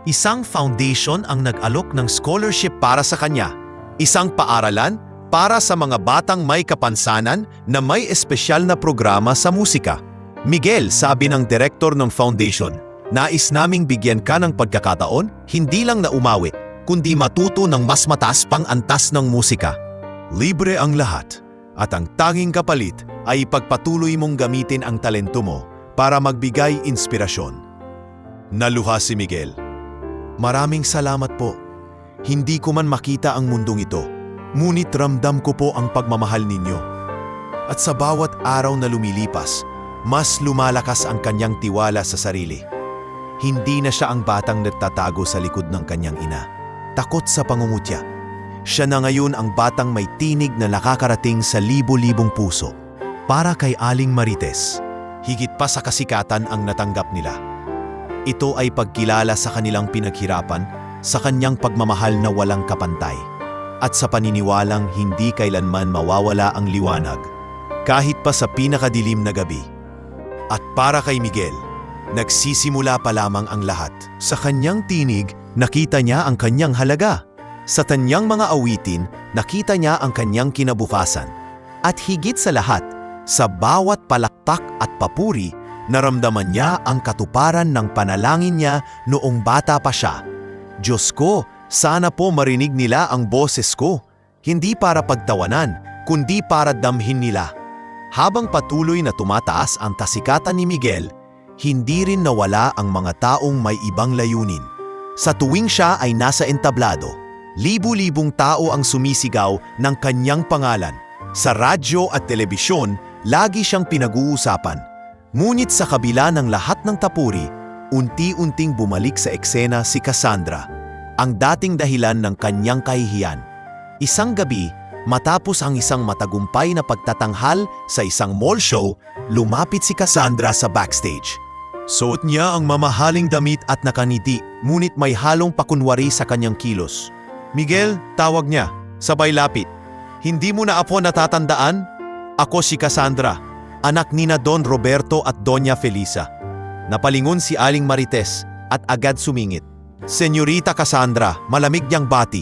Isang foundation ang nag-alok ng scholarship para sa kanya. Isang paaralan para sa mga batang may kapansanan na may espesyal na programa sa musika. "Miguel," sabi ng direktor ng foundation, "nais naming bigyan ka ng pagkakataon, hindi lang na umawi, kundi matuto ng mas mataas pang antas ng musika. Libre ang lahat, at ang tanging kapalit ay ipagpatuloy mong gamitin ang talento mo para magbigay inspirasyon." Naluha si Miguel. "Maraming salamat po. Hindi ko man makita ang mundong ito, ngunit ramdam ko po ang pagmamahal ninyo. At sa bawat araw na lumilipas, mas lumalakas ang kanyang tiwala sa sarili. Hindi na siya ang batang nagtatago sa likod ng kanyang ina, takot sa pangungutya. Siya na ngayon ang batang may tinig na nakakarating sa libo-libong puso." Para kay Aling Marites, higit pa sa kasikatan ang natanggap nila. Ito ay pagkilala sa kanilang pinaghirapan, sa kanyang pagmamahal na walang kapantay, at sa paniniwalang hindi kailanman mawawala ang liwanag, kahit pa sa pinakadilim na gabi. At para kay Miguel, nagsisimula pa lamang ang lahat. Sa kanyang tinig, nakita niya ang kanyang halaga. Sa kanyang mga awitin, nakita niya ang kanyang kinabukasan. At higit sa lahat, sa bawat palakpak at papuri, naramdaman niya ang katuparan ng panalangin niya noong bata pa siya. "Diyos ko, sana po marinig nila ang boses ko, hindi para pagtawanan, kundi para damhin nila." Habang patuloy na tumataas ang tasikatan ni Miguel, hindi rin nawala ang mga taong may ibang layunin. Sa tuwing siya ay nasa entablado, libu-libong tao ang sumisigaw ng kanyang pangalan. Sa radyo at telebisyon, lagi siyang pinag-uusapan. Ngunit sa kabila ng lahat ng tapuri, unti-unting bumalik sa eksena si Cassandra, ang dating dahilan ng kanyang kahihiyan. Isang gabi, matapos ang isang matagumpay na pagtatanghal sa isang mall show, lumapit si Cassandra sa backstage. Suot niya ang mamahaling damit at nakaniti, ngunit may halong pakunwari sa kanyang kilos. "Miguel," tawag niya, sabay lapit. "Hindi mo na ako natatandaan? Ako si Cassandra, anak ni na Don Roberto at Doña Felisa." Napalingon si Aling Marites at agad sumingit. "Senyorita Cassandra," malamig niyang bati.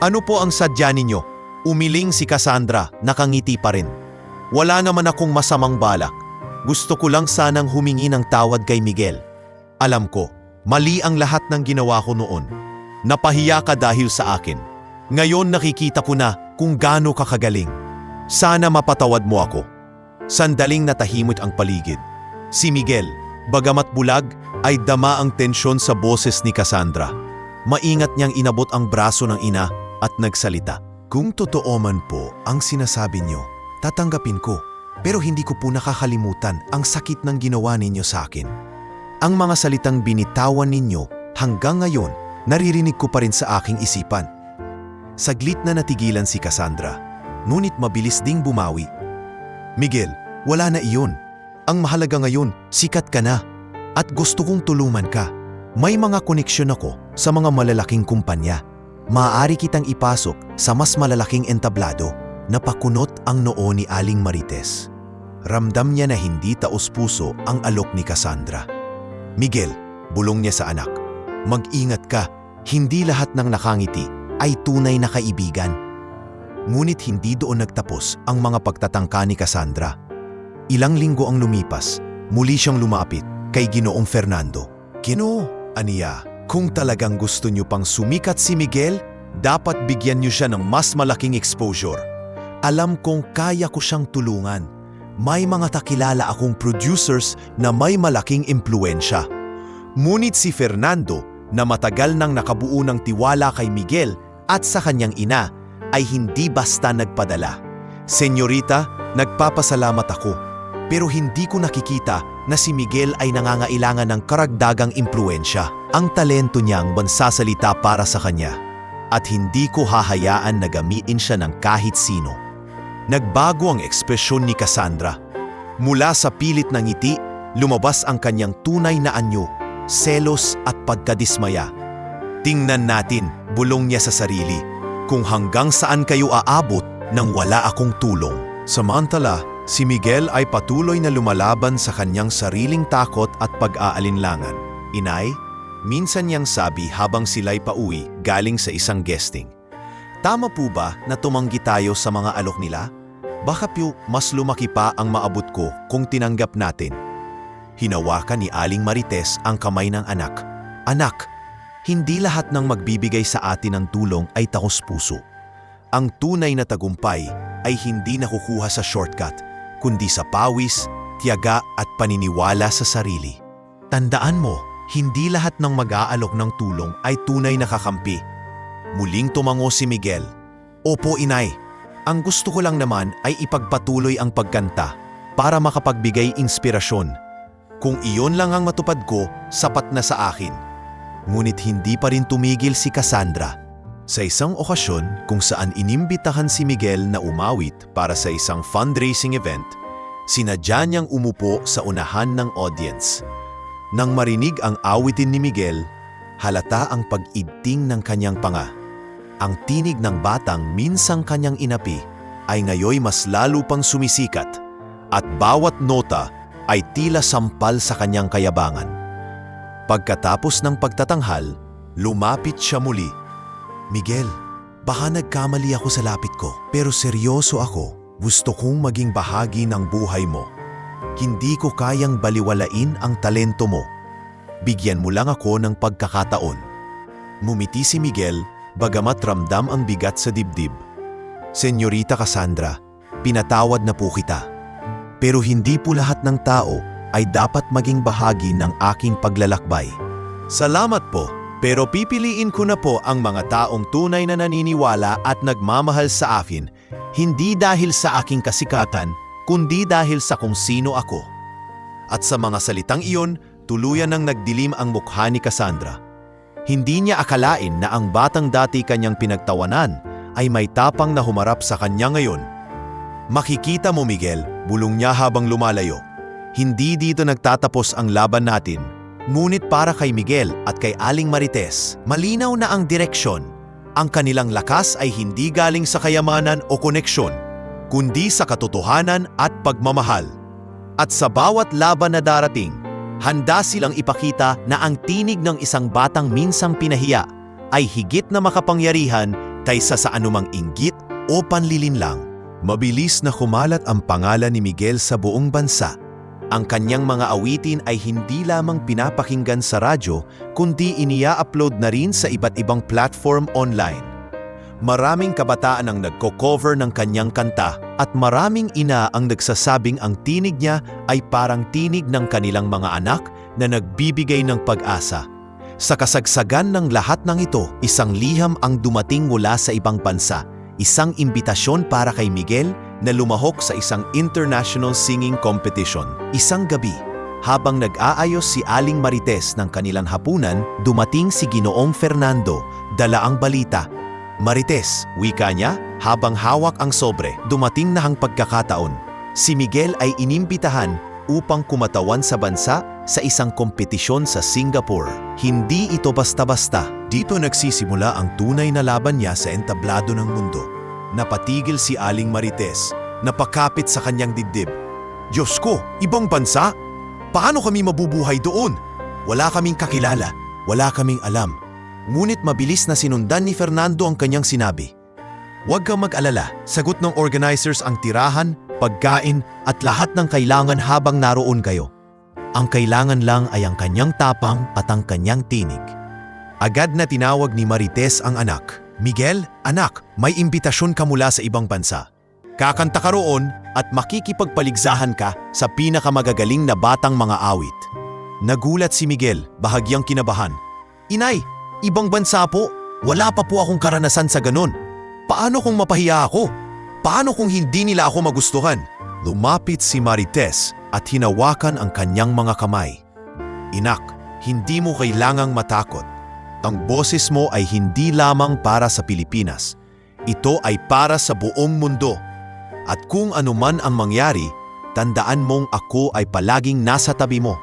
"Ano po ang sadya ninyo?" Umiling si Cassandra, nakangiti pa rin. "Wala naman akong masamang balak. Gusto ko lang sanang humingi ng tawad kay Miguel. Alam ko, mali ang lahat ng ginawa ko noon. Napahiya ka dahil sa akin. Ngayon nakikita ko na kung gaano ka kagaling. Sana mapatawad mo ako." Sandaling natahimik ang paligid. Si Miguel, bagamat bulag, ay dama ang tensyon sa boses ni Cassandra. Maingat niyang inabot ang braso ng ina at nagsalita. "Kung totoo man po ang sinasabi niyo, tatanggapin ko. Pero hindi ko po nakakalimutan ang sakit ng ginawa ninyo sa akin. Ang mga salitang binitawan ninyo hanggang ngayon, naririnig ko pa rin sa aking isipan." Saglit na natigilan si Cassandra, ngunit mabilis ding bumawi. "Miguel, wala na iyon. Ang mahalaga ngayon, sikat ka na. At gusto kong tulungan ka. May mga koneksyon ako sa mga malalaking kumpanya. Maaari kitang ipasok sa mas malalaking entablado. napakunot ang noo ni Aling Marites. Ramdam niya na hindi taos-puso ang alok ni Cassandra. "Miguel," bulong niya sa anak, "mag-ingat ka. Hindi lahat ng nakangiti ay tunay na kaibigan." Ngunit hindi doon nagtapos ang mga pagtatangka ni Cassandra. Ilang linggo ang lumipas, muli siyang lumapit kay Ginoong Fernando. "Ginoo," aniya, "kung talagang gusto niyo pang sumikat si Miguel, dapat bigyan niyo siya ng mas malaking exposure. Alam kong kaya ko siyang tulungan. May mga takilala akong producers na may malaking impluensya." Ngunit si Fernando, na matagal nang nakabuo ng tiwala kay Miguel at sa kanyang ina, ay hindi basta nagpadala. "Senyorita, nagpapasalamat ako, pero hindi ko nakikita na si Miguel ay nangangailangan ng karagdagang impluensya. Ang talento niya ang bansasalita para sa kanya, at hindi ko hahayaan na gamitin siya ng kahit sino." Nagbago ang ekspresyon ni Cassandra. Mula sa pilit na ngiti, lumabas ang kanyang tunay na anyo, selos at pagkadismaya. "Tingnan natin," bulong niya sa sarili, "kung hanggang saan kayo aabot nang wala akong tulong." Samantala, si Miguel ay patuloy na lumalaban sa kanyang sariling takot at pag-aalinlangan. "Inay," minsan niyang sabi habang sila'y pauwi galing sa isang guesting, "tama po ba na tumanggi tayo sa mga alok nila? Baka po mas lumaki pa ang maabot ko kung tinanggap natin." Hinawakan ni Aling Marites ang kamay ng anak. "Anak, hindi lahat ng magbibigay sa atin ng tulong ay taos-puso. Ang tunay na tagumpay ay hindi nakukuha sa shortcut, kundi sa pawis, tiyaga at paniniwala sa sarili. Tandaan mo, hindi lahat ng mag-aalok ng tulong ay tunay na kakampi." Muling tumango si Miguel. "Opo, inay. Ang gusto ko lang naman ay ipagpatuloy ang pagkanta para makapagbigay inspirasyon. Kung iyon lang ang matupad ko, sapat na sa akin." Ngunit hindi pa rin tumigil si Cassandra. Sa isang okasyon kung saan inimbitahan si Miguel na umawit para sa isang fundraising event, sinadya niyang umupo sa unahan ng audience. Nang marinig ang awitin ni Miguel, halata ang pag-idting ng kanyang panga. Ang tinig ng batang minsang kanyang inapi ay ngayoy mas lalo pang sumisikat, at bawat nota ay tila sampal sa kanyang kayabangan. Pagkatapos ng pagtatanghal, lumapit siya muli. "Miguel, baka nagkamali ako sa lapit ko, pero seryoso ako. Gusto kong maging bahagi ng buhay mo. Hindi ko kayang baliwalain ang talento mo. Bigyan mo lang ako ng pagkakataon." Mumiti si Miguel, bagamat ramdam ang bigat sa dibdib. "Senyorita Cassandra, pinatawad na po kita. Pero hindi po lahat ng tao ay dapat maging bahagi ng aking paglalakbay." "Salamat po, pero pipiliin ko na po ang mga taong tunay na naniniwala at nagmamahal sa akin, hindi dahil sa aking kasikatan, kundi dahil sa kung sino ako." At sa mga salitang iyon, tuluyan nang nagdilim ang mukha ni Cassandra. Hindi niya akalain na ang batang dati kanyang pinagtawanan ay may tapang na humarap sa kanya ngayon. "Makikita mo, Miguel," bulong niya habang lumalayo, "hindi dito nagtatapos ang laban natin." Ngunit para kay Miguel at kay Aling Marites, malinaw na ang direksyon. Ang kanilang lakas ay hindi galing sa kayamanan o koneksyon, kundi sa katotohanan at pagmamahal. At sa bawat laban na darating, handa silang ipakita na ang tinig ng isang batang minsang pinahiya ay higit na makapangyarihan kaysa sa anumang inggit o panlilinlang. Mabilis na kumalat ang pangalan ni Miguel sa buong bansa. Ang kanyang mga awitin ay hindi lamang pinapakinggan sa radyo, kundi iniya-upload na rin sa iba't ibang platform online. Maraming kabataan ang nagko-cover ng kanyang kanta at maraming ina ang nagsasabing ang tinig niya ay parang tinig ng kanilang mga anak na nagbibigay ng pag-asa. Sa kasagsagan ng lahat ng ito, isang liham ang dumating mula sa ibang bansa. Isang imbitasyon para kay Miguel na lumahok sa isang international singing competition. Isang gabi, habang nag-aayos si Aling Marites ng kanilang hapunan, dumating si Ginoong Fernando, dala ang balita. "Marites," wika niya, habang hawak ang sobre, dumating na ang pagkakataon. Si Miguel ay inimbitahan upang kumatawan sa bansa sa isang kompetisyon sa Singapore. Hindi ito basta-basta. Dito nagsisimula ang tunay na laban niya sa entablado ng mundo. Napatigil si Aling Marites, napakapit sa kanyang dibdib. Diyos ko, ibang bansa? Paano kami mabubuhay doon? Wala kaming kakilala, wala kaming alam. Ngunit mabilis na sinundan ni Fernando ang kanyang sinabi. Huwag kang mag-alala, sagot ng organizers ang tirahan, pagkain at lahat ng kailangan habang naroon kayo. Ang kailangan lang ay ang kanyang tapang at ang kanyang tinig. Agad na tinawag ni Marites ang anak. Miguel, anak, may imbitasyon ka mula sa ibang bansa. Kakanta ka roon at makikipagpaligsahan ka sa pinakamagagaling na batang mga awit. Nagulat si Miguel, bahagyang kinabahan. Inay, ibang bansa po. Wala pa po akong karanasan sa ganun. Paano kung mapahiya ako? Paano kung hindi nila ako magustuhan? Lumapit si Marites at hinawakan ang kanyang mga kamay. Inak, hindi mo kailangang matakot. Ang boses mo ay hindi lamang para sa Pilipinas. Ito ay para sa buong mundo. At kung anuman ang mangyari, tandaan mong ako ay palaging nasa tabi mo.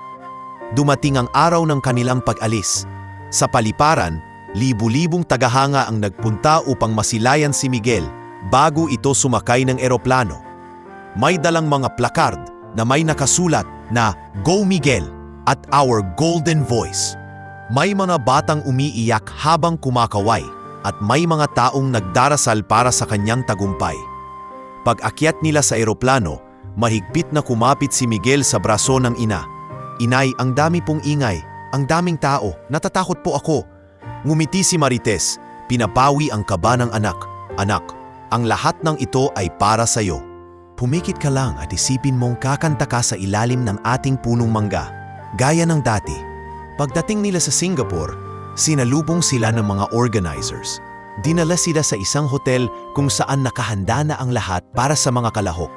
Dumating ang araw ng kanilang pag-alis. Sa paliparan, libu-libong tagahanga ang nagpunta upang masilayan si Miguel bago ito sumakay ng eroplano. May dalang mga placard na may nakasulat na Go Miguel at Our Golden Voice. May mga batang umiiyak habang kumakaway at may mga taong nagdarasal para sa kanyang tagumpay. Pag-akyat nila sa eroplano, mahigpit na kumapit si Miguel sa braso ng ina. Inay, ang dami pong ingay, ang daming tao, natatakot po ako. Ngumiti si Marites, pinapawi ang kaba ng anak. Anak, ang lahat ng ito ay para sa iyo. Pumikit ka lang at isipin mong kakanta ka sa ilalim ng ating punong mangga. Gaya ng dati. Pagdating nila sa Singapore, sinalubong sila ng mga organizers. Dinala sila sa isang hotel kung saan nakahanda na ang lahat para sa mga kalahok.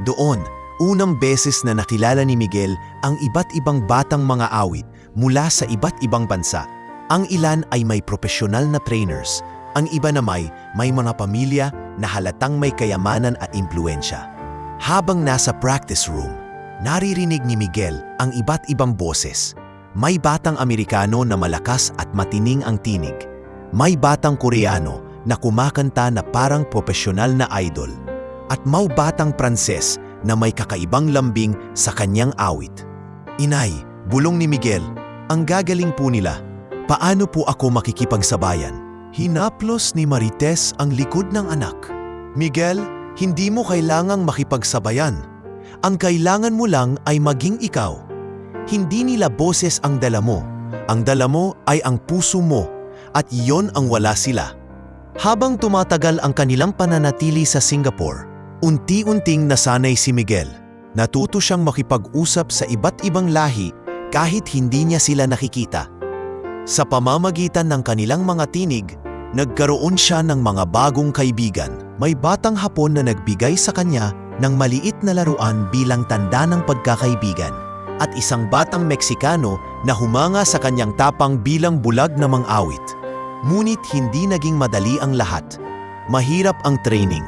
Doon, unang beses na nakilala ni Miguel ang iba't ibang batang mga awit mula sa iba't ibang bansa. Ang ilan ay may profesional na trainers, ang iba na may mga pamilya na halatang may kayamanan at impluensya. Habang nasa practice room, naririnig ni Miguel ang iba't ibang boses. May batang Amerikano na malakas at matining ang tinig. May batang Koreano na kumakanta na parang profesional na idol. At may batang Pranses na may kakaibang lambing sa kanyang awit. Inay, bulong ni Miguel, ang gagaling po nila. Paano po ako makikipagsabayan? Hinaplos ni Marites ang likod ng anak. Miguel, hindi mo kailangang makipagsabayan. Ang kailangan mo lang ay maging ikaw. Hindi nila boses ang dala mo. Ang dala mo ay ang puso mo at iyon ang wala sila. Habang tumatagal ang kanilang pananatili sa Singapore, unti-unting nasanay si Miguel. Natuto siyang makipag-usap sa iba't ibang lahi kahit hindi niya sila nakikita. Sa pamamagitan ng kanilang mga tinig, nagkaroon siya ng mga bagong kaibigan. May batang Hapon na nagbigay sa kanya ng maliit na laruan bilang tanda ng pagkakaibigan at isang batang Meksikano na humanga sa kanyang tapang bilang bulag na mang-awit. Ngunit hindi naging madali ang lahat. Mahirap ang training.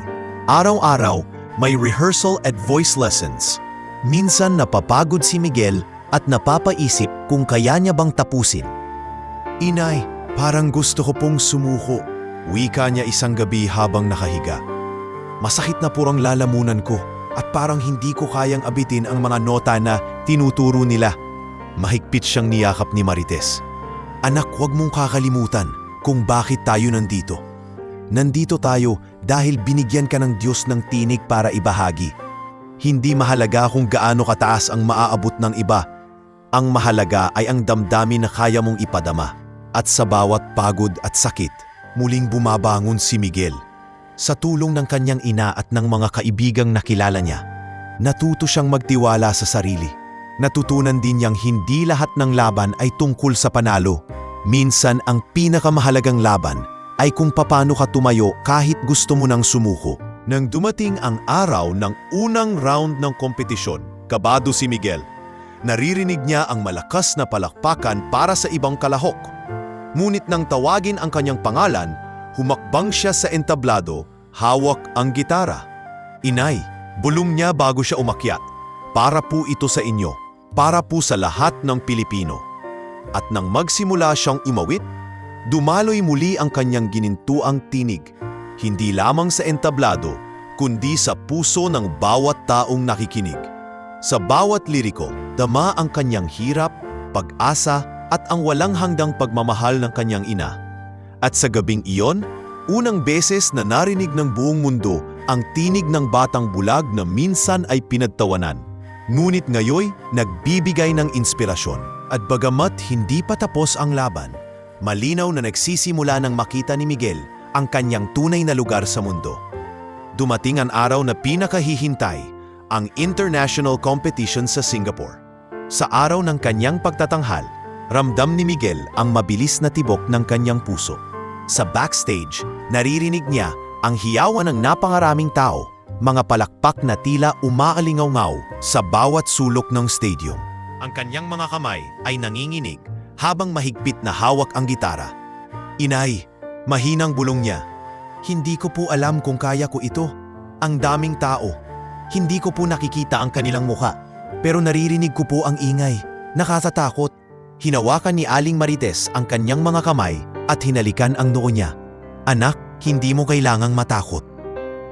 Araw-araw, may rehearsal at voice lessons. Minsan napapagod si Miguel at napapaisip kung kaya niya bang tapusin. Inay, parang gusto ko pong sumuko. Wika niya isang gabi habang nakahiga. Masakit na purang lalamunan ko at parang hindi ko kayang abitin ang mga nota na tinuturo nila. Mahigpit siyang niyakap ni Marites. Anak, huwag mong kakalimutan kung bakit tayo nandito. Nandito tayo dahil binigyan ka ng Diyos ng tinig para ibahagi. Hindi mahalaga kung gaano kataas ang maaabot ng iba. Ang mahalaga ay ang damdamin na kaya mong ipadama. At sa bawat pagod at sakit, muling bumabangon si Miguel. Sa tulong ng kanyang ina at ng mga kaibigang nakilala niya, natuto siyang magtiwala sa sarili. Natutunan din niyang hindi lahat ng laban ay tungkol sa panalo. Minsan ang pinakamahalagang laban ay kung paano ka tumayo kahit gusto mo nang sumuko. Nang dumating ang araw ng unang round ng kompetisyon, kabado si Miguel. Naririnig niya ang malakas na palakpakan para sa ibang kalahok. Ngunit nang tawagin ang kanyang pangalan, humakbang siya sa entablado, hawak ang gitara. Inay, bulong niya bago siya umakyat. Para po ito sa inyo, para po sa lahat ng Pilipino. At nang magsimula siyang umawit, dumaloy muli ang kanyang ginintuang tinig. hindi lamang sa entablado, kundi sa puso ng bawat taong nakikinig. Sa bawat liriko, dama ang kanyang hirap, pag-asa at ang walang hanggang pagmamahal ng kanyang ina. At sa gabing iyon, unang beses na narinig ng buong mundo ang tinig ng batang bulag na minsan ay pinagtawanan. Ngunit ngayoy, nagbibigay ng inspirasyon. At bagamat hindi pa tapos ang laban, malinaw na nagsisimula ng makita ni Miguel ang kanyang tunay na lugar sa mundo. Dumating ang araw na pinakahihintay, ang international competition sa Singapore. Sa araw ng kanyang pagtatanghal, ramdam ni Miguel ang mabilis na tibok ng kanyang puso. Sa backstage, naririnig niya ang hiyawan ng napangaraming tao, mga palakpak na tila umaalingaw-ngaw sa bawat sulok ng stadium. Ang kanyang mga kamay ay nanginginig habang mahigpit na hawak ang gitara. "Inay," mahinang bulong niya, "hindi ko po alam kung kaya ko ito. Ang daming tao. Hindi ko po nakikita ang kanilang muka. Pero naririnig ko po ang ingay. Nakakatakot." Hinawakan ni Aling Marites ang kanyang mga kamay at hinalikan ang noo niya. "Anak, hindi mo kailangang matakot.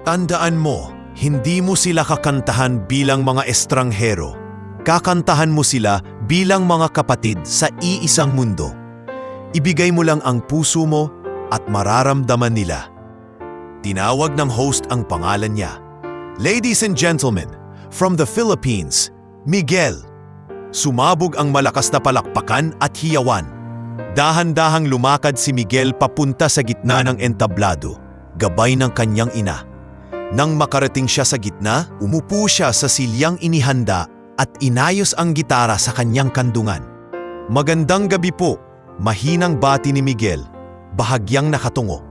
Tandaan mo, hindi mo sila kakantahan bilang mga estranghero. Kakantahan mo sila bilang mga kapatid sa iisang mundo. Ibigay mo lang ang puso mo at mararamdaman nila." Tinawag ng host ang pangalan niya. "Ladies and gentlemen, from the Philippines, Miguel." Sumabog ang malakas na palakpakan at hiyawan. Dahan-dahang lumakad si Miguel papunta sa gitna ng entablado, gabay ng kanyang ina. Nang makarating siya sa gitna, umupo siya sa silyang inihanda at inayos ang gitara sa kanyang kandungan. "Magandang gabi po," mahinang bati ni Miguel, bahagyang nakatungo.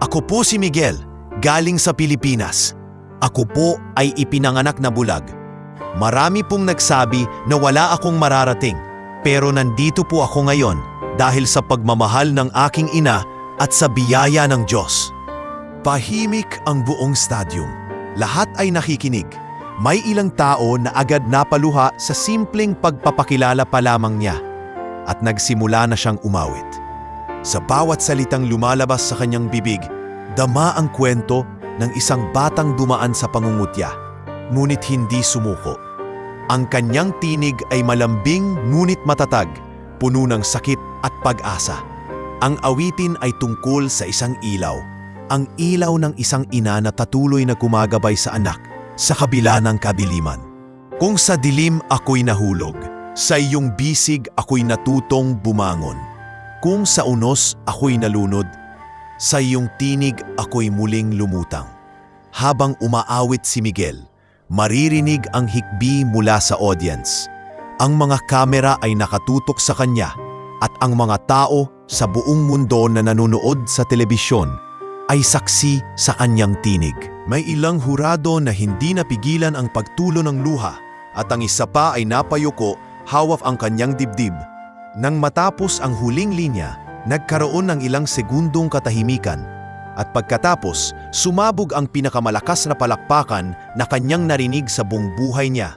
"Ako po si Miguel, galing sa Pilipinas. Ako po ay ipinanganak na bulag. Marami pong nagsabi na wala akong mararating, pero nandito po ako ngayon dahil sa pagmamahal ng aking ina at sa biyaya ng Diyos." Pahimik ang buong stadium. Lahat ay nakikinig. May ilang tao na agad napaluha sa simpleng pagpapakilala pa lamang niya at nagsimula na siyang umawit. Sa bawat salitang lumalabas sa kanyang bibig, dama ang kwento ng isang batang dumaan sa pangungutya, ngunit hindi sumuko. Ang kanyang tinig ay malambing ngunit matatag, puno ng sakit at pag-asa. Ang awitin ay tungkol sa isang ilaw, ang ilaw ng isang ina na patuloy na gumagabay sa anak sa kabila ng kadiliman. "Kung sa dilim ako'y nahulog, sa iyong bisig ako'y natutong bumangon. Kung sa unos ako'y nalunod, sa iyong tinig ako'y muling lumutang." Habang umaawit si Miguel, maririnig ang hikbi mula sa audience. Ang mga kamera ay nakatutok sa kanya at ang mga tao sa buong mundo na nanonood sa telebisyon ay saksi sa kanyang tinig. May ilang hurado na hindi napigilan ang pagtulo ng luha at ang isa pa ay napayuko hawak ang kanyang dibdib. Nang matapos ang huling linya, nagkaroon ng ilang segundong katahimikan at pagkatapos sumabog ang pinakamalakas na palakpakan na kanyang narinig sa buong buhay niya.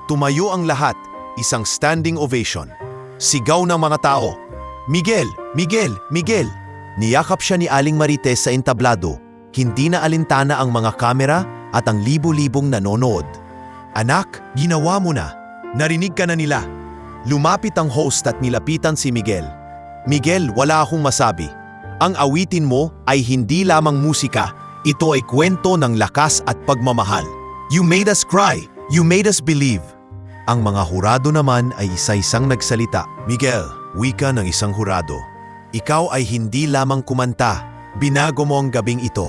Tumayo ang lahat, isang standing ovation. Sigaw ng mga tao, "Miguel! Miguel! Miguel!" Niyakap siya ni Aling Marites sa entablado. Hindi na alintana ang mga kamera at ang libo-libong nanonood. "Anak, ginawa mo na. Narinig ka na nila." Lumapit ang host at nilapitan si Miguel. "Miguel, wala akong masabi. Ang awitin mo ay hindi lamang musika. Ito ay kwento ng lakas at pagmamahal. You made us cry. You made us believe." Ang mga hurado naman ay isa-isang nagsalita. "Miguel," wika ng isang hurado, "ikaw ay hindi lamang kumanta. Binago mo ang gabing ito.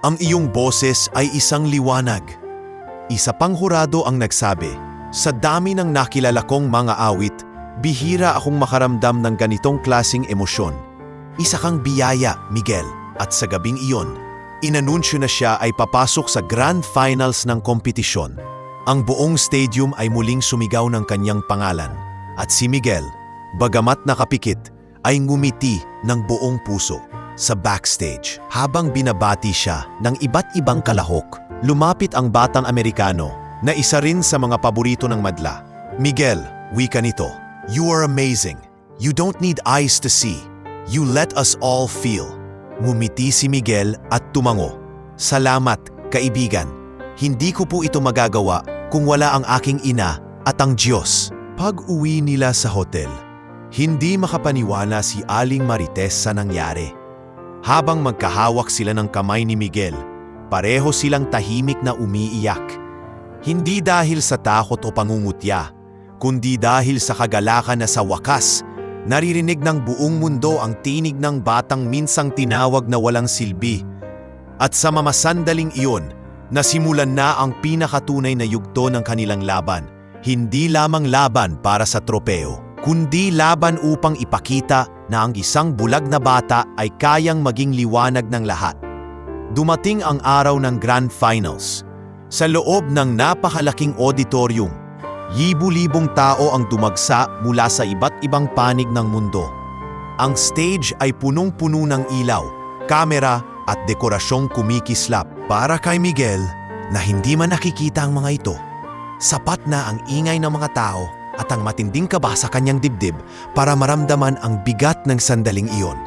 Ang iyong boses ay isang liwanag." Isa pang hurado ang nagsabi, "Sa dami ng nakilala kong mga awit, bihira akong makaramdam ng ganitong klasing emosyon. Isa kang biyaya, Miguel." At sa gabing iyon, inanunsyo na siya ay papasok sa Grand Finals ng kompetisyon. Ang buong stadium ay muling sumigaw ng kanyang pangalan. At si Miguel, bagamat nakapikit, ay ngumiti ng buong puso. Sa backstage, habang binabati siya ng iba't ibang kalahok, lumapit ang batang Amerikano na isa rin sa mga paborito ng madla. "Miguel," wika nito, "you are amazing. You don't need eyes to see. You let us all feel." Ngumiti si Miguel at tumango. Salamat, kaibigan. Hindi ko po ito magagawa kung wala ang aking ina at ang Diyos. Pag-uwi nila sa hotel, hindi makapaniwala si Aling Marites sa nangyari. Habang magkahawak sila ng kamay ni Miguel, pareho silang tahimik na umiiyak. Hindi dahil sa takot o pangungutya, kundi dahil sa kagalakan na sa wakas, naririnig ng buong mundo ang tinig ng batang minsang tinawag na walang silbi. At sa mamasandaling iyon, nasimulan na ang pinakatunay na yugto ng kanilang laban. Hindi lamang laban para sa tropeo, kundi laban upang ipakita na ang isang bulag na bata ay kayang maging liwanag ng lahat. Dumating ang araw ng Grand Finals. Sa loob ng napakalaking auditorium, libu-libong tao ang dumagsa mula sa iba't ibang panig ng mundo. Ang stage ay punong-puno ng ilaw, kamera at dekorasyong kumikislap. Para kay Miguel, na hindi man nakikita ang mga ito, sapat na ang ingay ng mga tao at ang matinding kaba sa kanyang dibdib para maramdaman ang bigat ng sandaling iyon.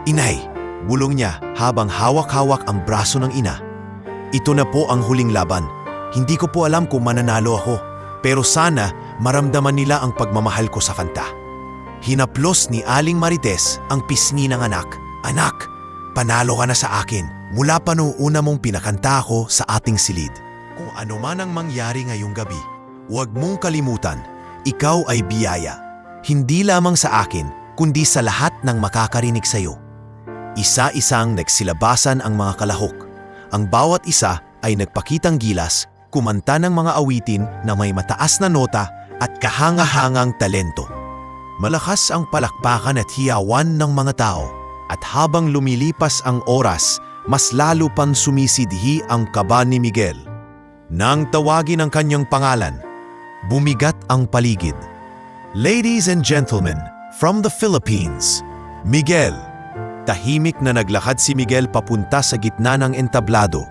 Inay, bulong niya habang hawak-hawak ang braso ng ina. Ito na po ang huling laban. Hindi ko po alam kung mananalo ako, pero sana maramdaman nila ang pagmamahal ko sa kanta. Hinaplos ni Aling Marites ang pisngi ng anak. Anak, panalo ka na sa akin mula pa noong una mong pinakanta ako sa ating silid. Kung ano man ang mangyari ngayong gabi, huwag mong kalimutan, ikaw ay biyaya. Hindi lamang sa akin, kundi sa lahat ng makakarinig sa iyo. Isa-isang nagsilabasan ang mga kalahok. Ang bawat isa ay nagpakitang gilas, kumanta ng mga awitin na may mataas na nota at kahanga-hangang talento. Malakas ang palakpakan at hiyawan ng mga tao, at habang lumilipas ang oras, mas lalo pang sumisidhi ang kaba ni Miguel. Nang tawagin ang kanyang pangalan, bumigat ang paligid. Ladies and gentlemen, from the Philippines, Miguel. Tahimik na naglakad si Miguel papunta sa gitna ng entablado.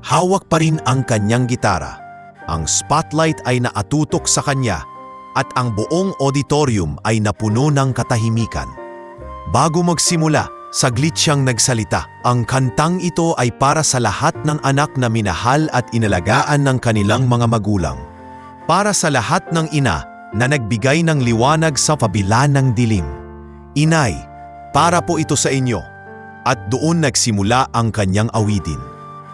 Hawak pa rin ang kanyang gitara. Ang spotlight ay naatutok sa kanya at ang buong auditorium ay napuno ng katahimikan. Bago magsimula, saglit siyang nagsalita. Ang kantang ito ay para sa lahat ng anak na minahal at inalagaan ng kanilang mga magulang. Para sa lahat ng ina na nagbigay ng liwanag sa kabila ng dilim. Inay, para po ito sa inyo. At doon nagsimula ang kanyang awitin.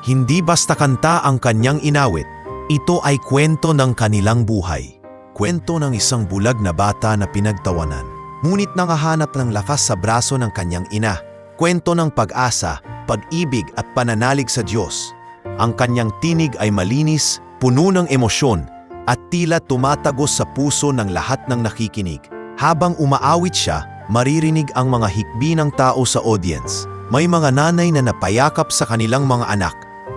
Hindi basta kanta ang kanyang inawit, ito ay kwento ng kanilang buhay. Kwento ng isang bulag na bata na pinagtawanan, ngunit nakahanap ng lakas sa braso ng kanyang ina. Kwento ng pag-asa, pag-ibig at pananalig sa Diyos. Ang kanyang tinig ay malinis, puno ng emosyon, at tila tumatagos sa puso ng lahat ng nakikinig. Habang umaawit siya, maririnig ang mga hikbi ng tao sa audience. May mga nanay na napayakap sa kanilang mga anak.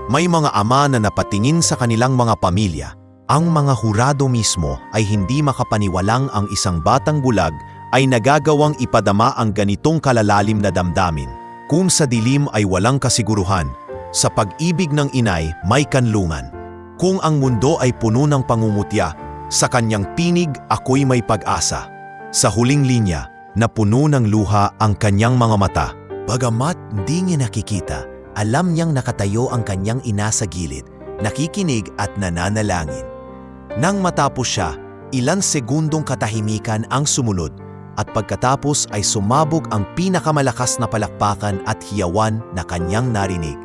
May mga ama na napatingin sa kanilang mga pamilya. Ang mga hurado mismo ay hindi makapaniwalang ang isang batang bulag ay nagagawang ipadama ang ganitong kalalalim na damdamin. Kung sa dilim ay walang kasiguruhan, sa pag-ibig ng inay may kanlungan. Kung ang mundo ay puno ng pangungutya, sa kanyang tinig ako'y may pag-asa. Sa huling linya, napuno ng luha ang kanyang mga mata. Bagamat hindi niya nakikita, alam niyang nakatayo ang kanyang ina sa gilid, nakikinig at nananalangin. Nang matapos siya, ilang segundong katahimikan ang sumunod at pagkatapos ay sumabog ang pinakamalakas na palakpakan at hiyawan na kanyang narinig.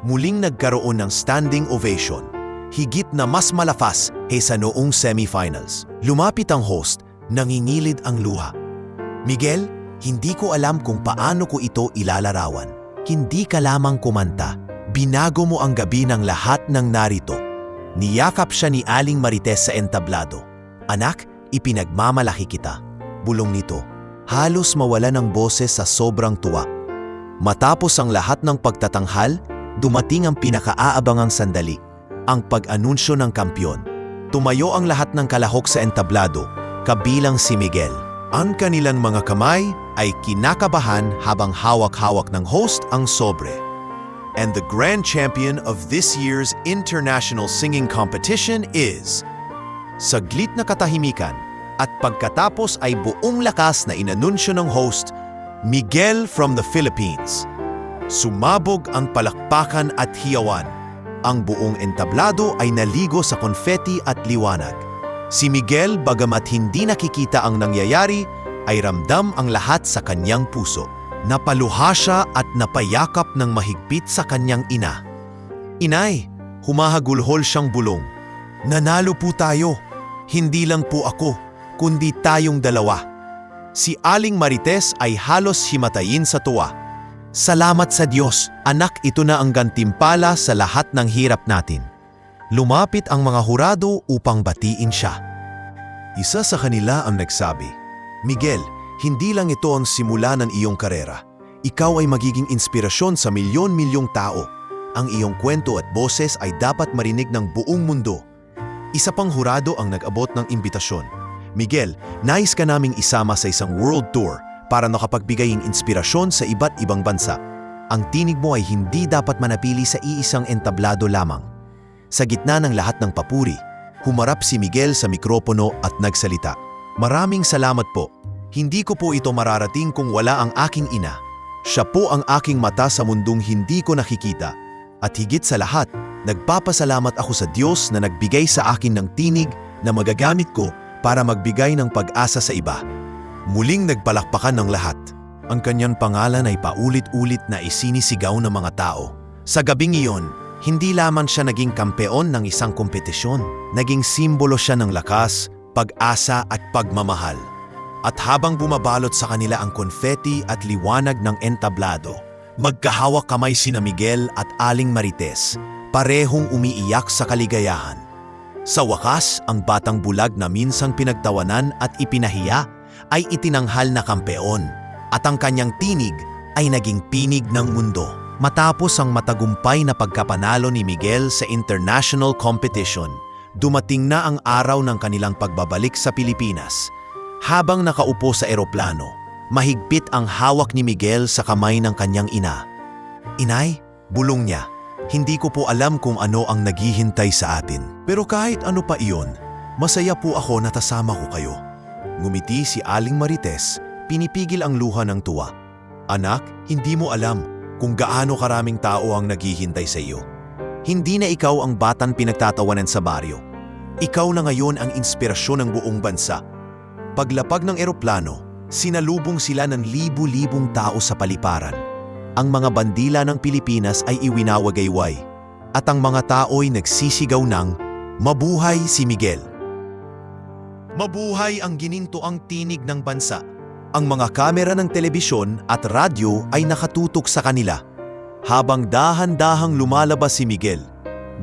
Muling nagkaroon ng standing ovation, higit na mas malakas kaysa noong semifinals. Lumapit ang host, nangingilid ang luha. Miguel, hindi ko alam kung paano ko ito ilalarawan. Hindi ka lamang kumanta, binago mo ang gabi ng lahat ng narito. Niyakap siya ni Aling Marites sa entablado. Anak, ipinagmamalaki kita. Bulong nito, halos mawala ng boses sa sobrang tuwa. Matapos ang lahat ng pagtatanghal, dumating ang pinakaaabangang sandali, ang pag-anunsyo ng kampyon. Tumayo ang lahat ng kalahok sa entablado, kabilang si Miguel. Ang kanilang mga kamay ay kinakabahan habang hawak-hawak ng host ang sobre. And the grand champion of this year's international singing competition is... Saglit na katahimikan at pagkatapos ay buong lakas na inanunsyo ng host, Miguel from the Philippines. Sumabog ang palakpakan at hiyawan. Ang buong entablado ay naligo sa konfeti at liwanag. Si Miguel, bagamat hindi nakikita ang nangyayari, ay ramdam ang lahat sa kanyang puso. Napaluha siya at napayakap ng mahigpit sa kanyang ina. "Inay," humahagulhol siyang bulong. "Nanalo po tayo. Hindi lang po ako, kundi tayong dalawa." Si Aling Marites ay halos himatayin sa tuwa. "Salamat sa Diyos, anak, ito na ang gantimpala sa lahat ng hirap natin." Lumapit ang mga hurado upang batiin siya. Isa sa kanila ang nagsabi, "Miguel, hindi lang ito ang simula ng iyong karera. Ikaw ay magiging inspirasyon sa milyon-milyong tao. Ang iyong kwento at boses ay dapat marinig ng buong mundo." Isa pang hurado ang nag-abot ng imbitasyon. "Miguel, nais ka naming isama sa isang world tour para nakapagbigay ng inspirasyon sa iba't ibang bansa. Ang tinig mo ay hindi dapat manapili sa iisang entablado lamang." Sa gitna ng lahat ng papuri, humarap si Miguel sa mikropono at nagsalita. "Maraming salamat po. Hindi ko po ito mararating kung wala ang aking ina. Siya po ang aking mata sa mundong hindi ko nakikita. At higit sa lahat, nagpapasalamat ako sa Diyos na nagbigay sa akin ng tinig na magagamit ko para magbigay ng pag-asa sa iba." Muling nagpalakpakan ng lahat. Ang kanyang pangalan ay paulit-ulit na isinisigaw ng mga tao. Sa gabing iyon, hindi lamang siya naging kampeon ng isang kompetisyon, naging simbolo siya ng lakas, pag-asa at pagmamahal. At habang bumabalot sa kanila ang konfeti at liwanag ng entablado, magkahawak kamay sina Miguel at Aling Marites, parehong umiiyak sa kaligayahan. Sa wakas, ang batang bulag na minsang pinagtawanan at ipinahiya ay itinanghal na kampeon, at ang kanyang tinig ay naging pinig ng mundo. Matapos ang matagumpay na pagkapanalo ni Miguel sa international competition, dumating na ang araw ng kanilang pagbabalik sa Pilipinas. Habang nakaupo sa eroplano, mahigpit ang hawak ni Miguel sa kamay ng kanyang ina. "Inay," bulong niya, "hindi ko po alam kung ano ang naghihintay sa atin. Pero kahit ano pa iyon, masaya po ako na kasama ko kayo." Ngumiti si Aling Marites, pinipigil ang luha ng tuwa. "Anak, hindi mo alam kung gaano karaming tao ang naghihintay sa iyo. Hindi na ikaw ang batang pinagtatawanan sa baryo. Ikaw na ngayon ang inspirasyon ng buong bansa." Paglapag ng eroplano, sinalubong sila ng libu-libong tao sa paliparan. Ang mga bandila ng Pilipinas ay iwinawagayway, at ang mga tao'y nagsisigaw ng, "Mabuhay si Miguel! Mabuhay ang ginintoang tinig ng bansa!" Ang mga kamera ng telebisyon at radyo ay nakatutok sa kanila. Habang dahan-dahang lumalabas si Miguel,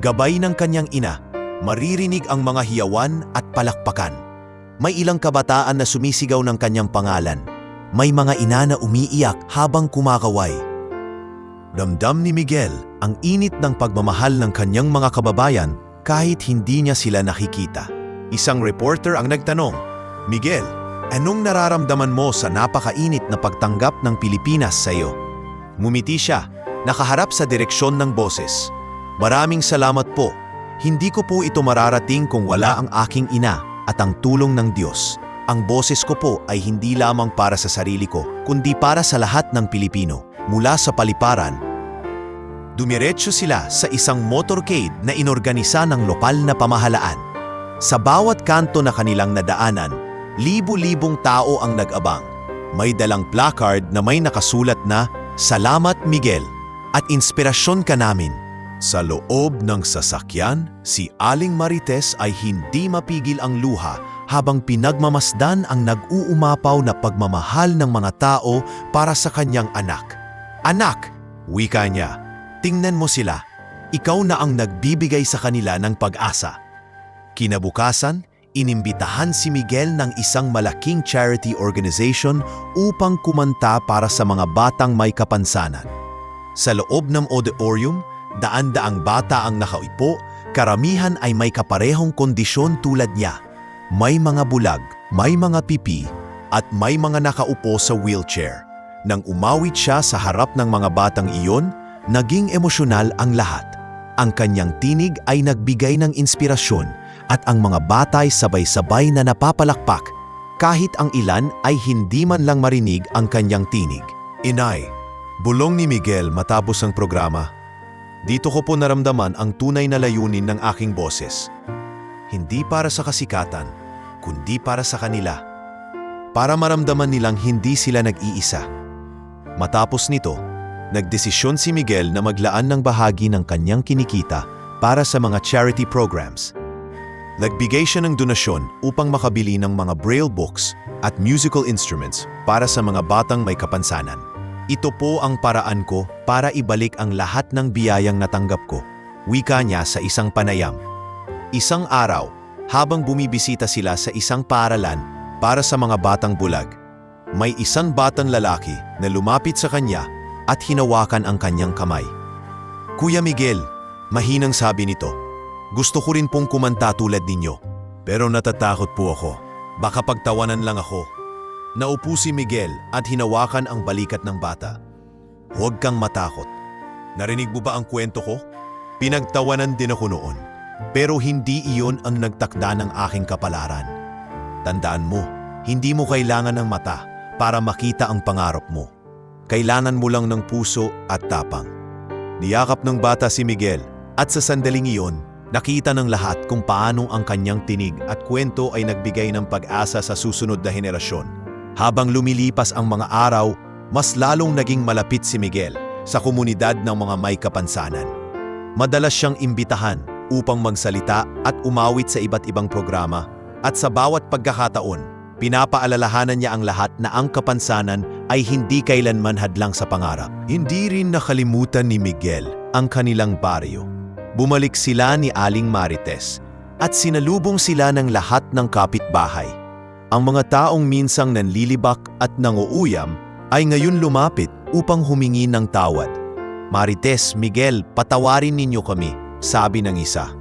gabay ng kanyang ina, maririnig ang mga hiyawan at palakpakan. May ilang kabataan na sumisigaw ng kanyang pangalan. May mga ina na umiiyak habang kumakaway. Damdam ni Miguel ang init ng pagmamahal ng kanyang mga kababayan kahit hindi niya sila nakikita. Isang reporter ang nagtanong, "Miguel, anong nararamdaman mo sa napakainit na pagtanggap ng Pilipinas sa iyo?" Ngumiti siya, nakaharap sa direksyon ng boses. "Maraming salamat po. Hindi ko po ito mararating kung wala ang aking ina at ang tulong ng Diyos. Ang boses ko po ay hindi lamang para sa sarili ko, kundi para sa lahat ng Pilipino." Mula sa paliparan, dumiretso sila sa isang motorcade na inorganisa ng lokal na pamahalaan. Sa bawat kanto na kanilang nadaanan, libu-libong tao ang nag-abang. May dalang placard na may nakasulat na, "Salamat Miguel, at inspirasyon ka namin." Sa loob ng sasakyan, si Aling Marites ay hindi mapigil ang luha habang pinagmamasdan ang nag-uumapaw na pagmamahal ng mga tao para sa kanyang anak. "Anak," wika niya, "tingnan mo sila. Ikaw na ang nagbibigay sa kanila ng pag-asa." Kinabukasan, inimbitahan si Miguel ng isang malaking charity organization upang kumanta para sa mga batang may kapansanan. Sa loob ng auditorium, daan-daang bata ang nakaupo, karamihan ay may kaparehong kondisyon tulad niya. May mga bulag, may mga pipi, at may mga nakaupo sa wheelchair. Nang umawit siya sa harap ng mga batang iyon, naging emosyonal ang lahat. Ang kanyang tinig ay nagbigay ng inspirasyon at ang mga bata ay sabay-sabay na napapalakpak kahit ang ilan ay hindi man lang marinig ang kanyang tinig. "Inay, Bulong ni Miguel matapos ang programa. Dito ko po naramdaman ang tunay na layunin ng aking boses. Hindi para sa kasikatan, kundi para sa kanila. Para maramdaman nilang hindi sila nag-iisa. Matapos nito, nagdesisyon si Miguel na maglaan ng bahagi ng kanyang kinikita para sa mga charity programs. Nagbigay siya ng donasyon upang makabili ng mga braille books at musical instruments para sa mga batang may kapansanan. Ito po ang paraan ko para ibalik ang lahat ng biyayang natanggap ko, wika niya sa isang panayam. Isang araw, habang bumibisita sila sa isang paaralan para sa mga batang bulag, may isang batang lalaki na lumapit sa kanya at hinawakan ang kanyang kamay. Kuya Miguel, mahinang sabi nito, gusto ko rin pong kumanta tulad ninyo, pero natatakot po ako. Baka pagtawanan lang ako. Naupo si Miguel at hinawakan ang balikat ng bata. Huwag kang matakot. Narinig mo ba ang kwento ko? Pinagtawanan din ako noon. Pero hindi iyon ang nagtakda ng aking kapalaran. Tandaan mo, hindi mo kailangan ng mata para makita ang pangarap mo. Kailangan mo lang ng puso at tapang. Niyakap ng bata si Miguel at sa sandaling iyon, nakita ng lahat kung paano ang kanyang tinig at kwento ay nagbigay ng pag-asa sa susunod na henerasyon. Habang lumilipas ang mga araw, mas lalong naging malapit si Miguel sa komunidad ng mga may kapansanan. Madalas siyang imbitahan upang magsalita at umawit sa iba't ibang programa at sa bawat pagkakataon, pinapaalalahanan niya ang lahat na ang kapansanan ay hindi kailanman hadlang sa pangarap. Hindi rin nakalimutan ni Miguel ang kanilang baryo. Bumalik sila ni Aling Marites at sinalubong sila ng lahat ng kapitbahay. Ang mga taong minsang nanlilibak at nanguuyam ay ngayon lumapit upang humingi ng tawad. Marites, Miguel, patawarin ninyo kami, sabi ng isa.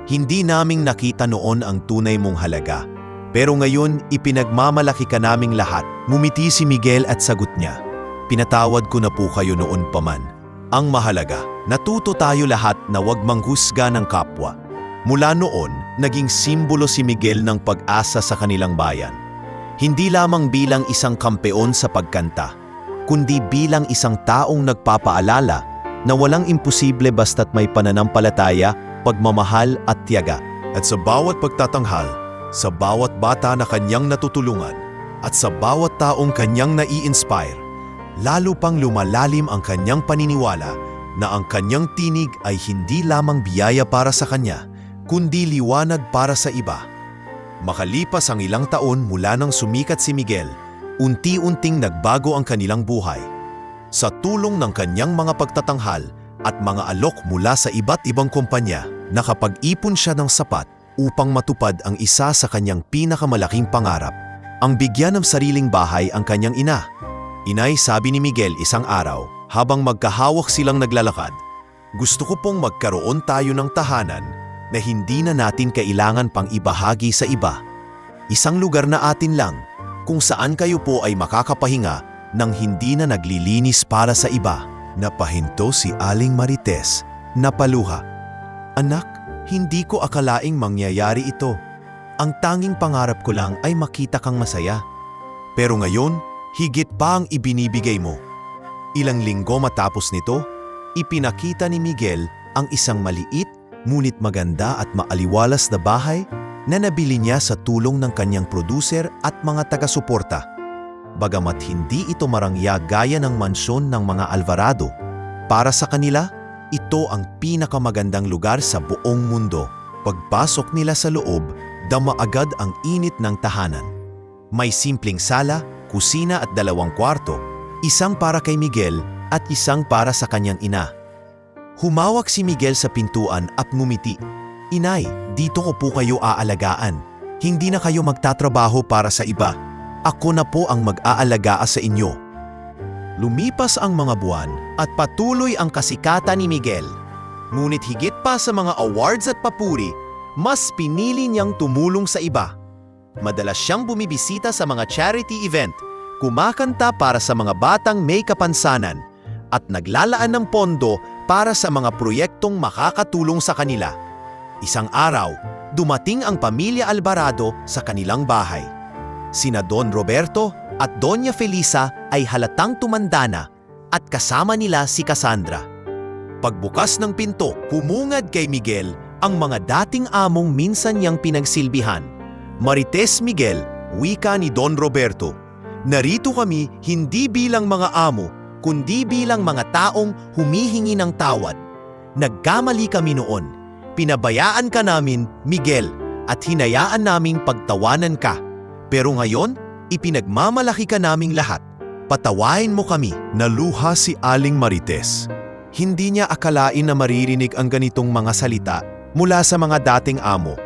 Hindi naming nakita noon ang tunay mong halaga. Pero ngayon, ipinagmamalaki ka naming lahat. Ngumiti si Miguel at sagot niya, pinatawad ko na po kayo noon pa man. Ang mahalaga, natuto tayo lahat na huwag manghusga ng kapwa. Mula noon, naging simbolo si Miguel ng pag-asa sa kanilang bayan. Hindi lamang bilang isang kampeon sa pagkanta, kundi bilang isang taong nagpapaalala na walang imposible basta't may pananampalataya, pagmamahal at tiyaga. At sa bawat pagtatanghal, sa bawat bata na kanyang natutulungan, at sa bawat taong kanyang nai-inspire, lalo pang lumalalim ang kanyang paniniwala na ang kanyang tinig ay hindi lamang biyaya para sa kanya, kundi liwanag para sa iba. Makalipas ang ilang taon mula nang sumikat si Miguel, unti-unting nagbago ang kanilang buhay. Sa tulong ng kanyang mga pagtatanghal at mga alok mula sa iba't ibang kumpanya, nakapag-ipon siya ng sapat upang matupad ang isa sa kanyang pinakamalaking pangarap, ang bigyan ng sariling bahay ang kanyang ina. Inay, sabi ni Miguel isang araw, habang magkahawak silang naglalakad, gusto ko pong magkaroon tayo ng tahanan na hindi na natin kailangan pang ibahagi sa iba. Isang lugar na atin lang, kung saan kayo po ay makakapahinga nang hindi na naglilinis para sa iba. Napahinto si Aling Marites, napaluha. Anak, hindi ko akalaing mangyayari ito. Ang tanging pangarap ko lang ay makita kang masaya. Pero ngayon, higit pa ang ibinibigay mo. Ilang linggo matapos nito, ipinakita ni Miguel ang isang maliit ngunit maganda at maaliwalas na bahay na nabili niya sa tulong ng kanyang producer at mga taga-suporta. Bagamat hindi ito marangya gaya ng mansyon ng mga Alvarado, para sa kanila, ito ang pinakamagandang lugar sa buong mundo. Pagpasok nila sa loob, dama agad ang init ng tahanan. May simpleng sala, kusina at 2 kwarto, isang para kay Miguel at isang para sa kanyang ina. Humawak si Miguel sa pintuan at ngumiti. Inay, dito ko po kayo aalagaan. Hindi na kayo magtatrabaho para sa iba. Ako na po ang mag-aalaga sa inyo. Lumipas ang mga buwan at patuloy ang kasikatan ni Miguel. Ngunit higit pa sa mga awards at papuri, mas pinili niyang tumulong sa iba. Madalas siyang bumibisita sa mga charity event, kumakanta para sa mga batang may kapansanan, at naglalaan ng pondo para sa mga proyektong makakatulong sa kanila. Isang araw, dumating ang pamilya Alvarado sa kanilang bahay. Sina Don Roberto at Doña Felisa ay halatang tumanda na at kasama nila si Cassandra. Pagbukas ng pinto, humungad kay Miguel ang mga dating among minsan niyang pinagsilbihan. Marites Miguel, wika ni Don Roberto. Narito kami hindi bilang mga amo, kundi bilang mga taong humihingi ng tawad. Nagkamali kami noon. Pinabayaan ka namin, Miguel, at hinayaan naming pagtawanan ka. Pero ngayon, ipinagmamalaki ka naming lahat. Patawain mo kami. Naluha si Aling Marites. Hindi niya akalain na maririnig ang ganitong mga salita mula sa mga dating amo.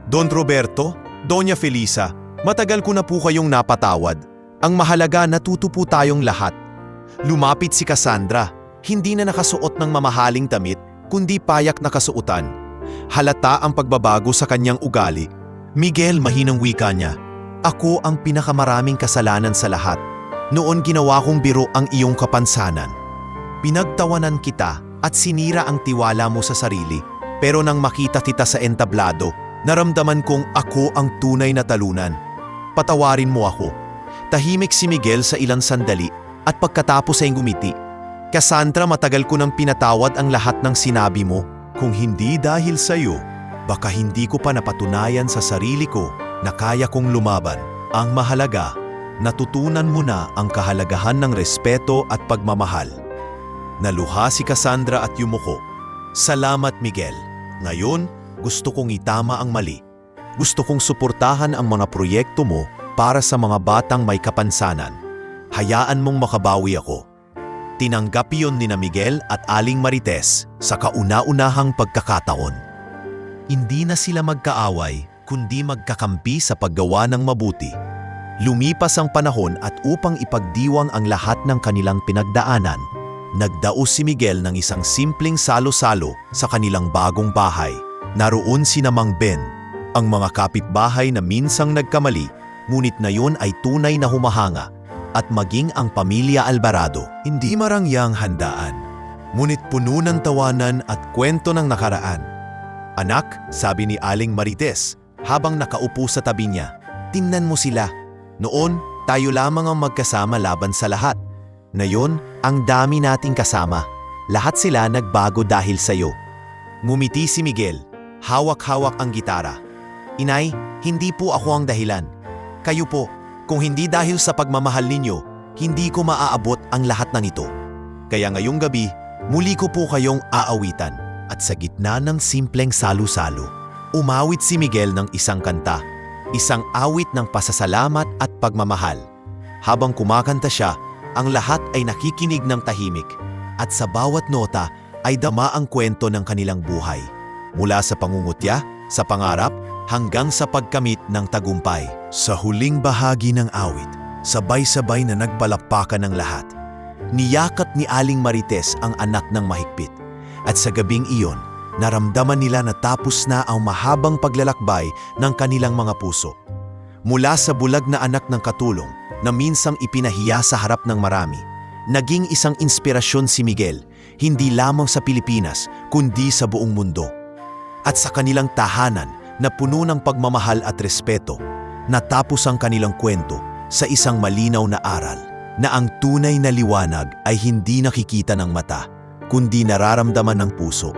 Don Roberto, Doña Felisa, matagal ko na po kayong napatawad. Ang mahalaga, natuto po tayong lahat. Lumapit si Cassandra, hindi na nakasuot ng mamahaling damit, kundi payak na kasuotan. Halata ang pagbabago sa kanyang ugali. Miguel, mahinang wika niya. Ako ang pinakamaraming kasalanan sa lahat. Noon ginawa kong biro ang iyong kapansanan. Pinagtawanan kita at sinira ang tiwala mo sa sarili. Pero nang makita kita sa entablado, naramdaman kong ako ang tunay na talunan. Patawarin mo ako. Tahimik si Miguel sa ilang sandali at pagkatapos ay ngumiti. Cassandra, matagal ko nang pinatawad ang lahat ng sinabi mo. Kung hindi dahil sa iyo, baka hindi ko pa napatunayan sa sarili ko na kaya kong lumaban. Ang mahalaga, natutunan mo na ang kahalagahan ng respeto at pagmamahal. Naluha si Cassandra at yumuko. Salamat, Miguel. Ngayon, gusto kong itama ang mali. Gusto kong suportahan ang mga proyekto mo para sa mga batang may kapansanan. Hayaan mong makabawi ako. Tinanggap iyon ni Miguel at Aling Marites sa kauna-unahang pagkakataon. Hindi na sila magkaaway, kundi magkakampi sa paggawa ng mabuti. Lumipas ang panahon at upang ipagdiwang ang lahat ng kanilang pinagdaanan, nagdaos si Miguel ng isang simpleng salo-salo sa kanilang bagong bahay. Naroon si Mang Ben, ang mga kapitbahay na minsang nagkamali, ngunit ngayon ay tunay na humahanga, at maging ang pamilya Alvarado. Hindi marangyang handaan, ngunit puno ng tawanan at kwento ng nakaraan. Anak, sabi ni Aling Marites, habang nakaupo sa tabi niya, tingnan mo sila. Noon, tayo lamang ang magkasama laban sa lahat. Ngayon, ang dami nating kasama. Lahat sila nagbago dahil sa'yo. Ngumiti si Miguel, hawak-hawak ang gitara. Inay, hindi po ako ang dahilan. Kayo po, kung hindi dahil sa pagmamahal ninyo, hindi ko maaabot ang lahat ng ito. Kaya ngayong gabi, muli ko po kayong aawitan. At sa gitna ng simpleng salu-salo, umawit si Miguel ng isang kanta, isang awit ng pasasalamat at pagmamahal. Habang kumakanta siya, ang lahat ay nakikinig ng tahimik at sa bawat nota ay dama ang kwento ng kanilang buhay. Mula sa pangungutya, sa pangarap, hanggang sa pagkamit ng tagumpay. Sa huling bahagi ng awit, sabay-sabay na nagpalakpakan ng lahat. Niyakap ni Aling Marites ang anak ng mahigpit. At sa gabing iyon, naramdaman nila na tapos na ang mahabang paglalakbay ng kanilang mga puso. Mula sa bulag na anak ng katulong, na minsang ipinahiya sa harap ng marami, naging isang inspirasyon si Miguel, hindi lamang sa Pilipinas, kundi sa buong mundo. At sa kanilang tahanan na puno ng pagmamahal at respeto, natapos ang kanilang kwento sa isang malinaw na aral, na ang tunay na liwanag ay hindi nakikita ng mata, kundi nararamdaman ng puso.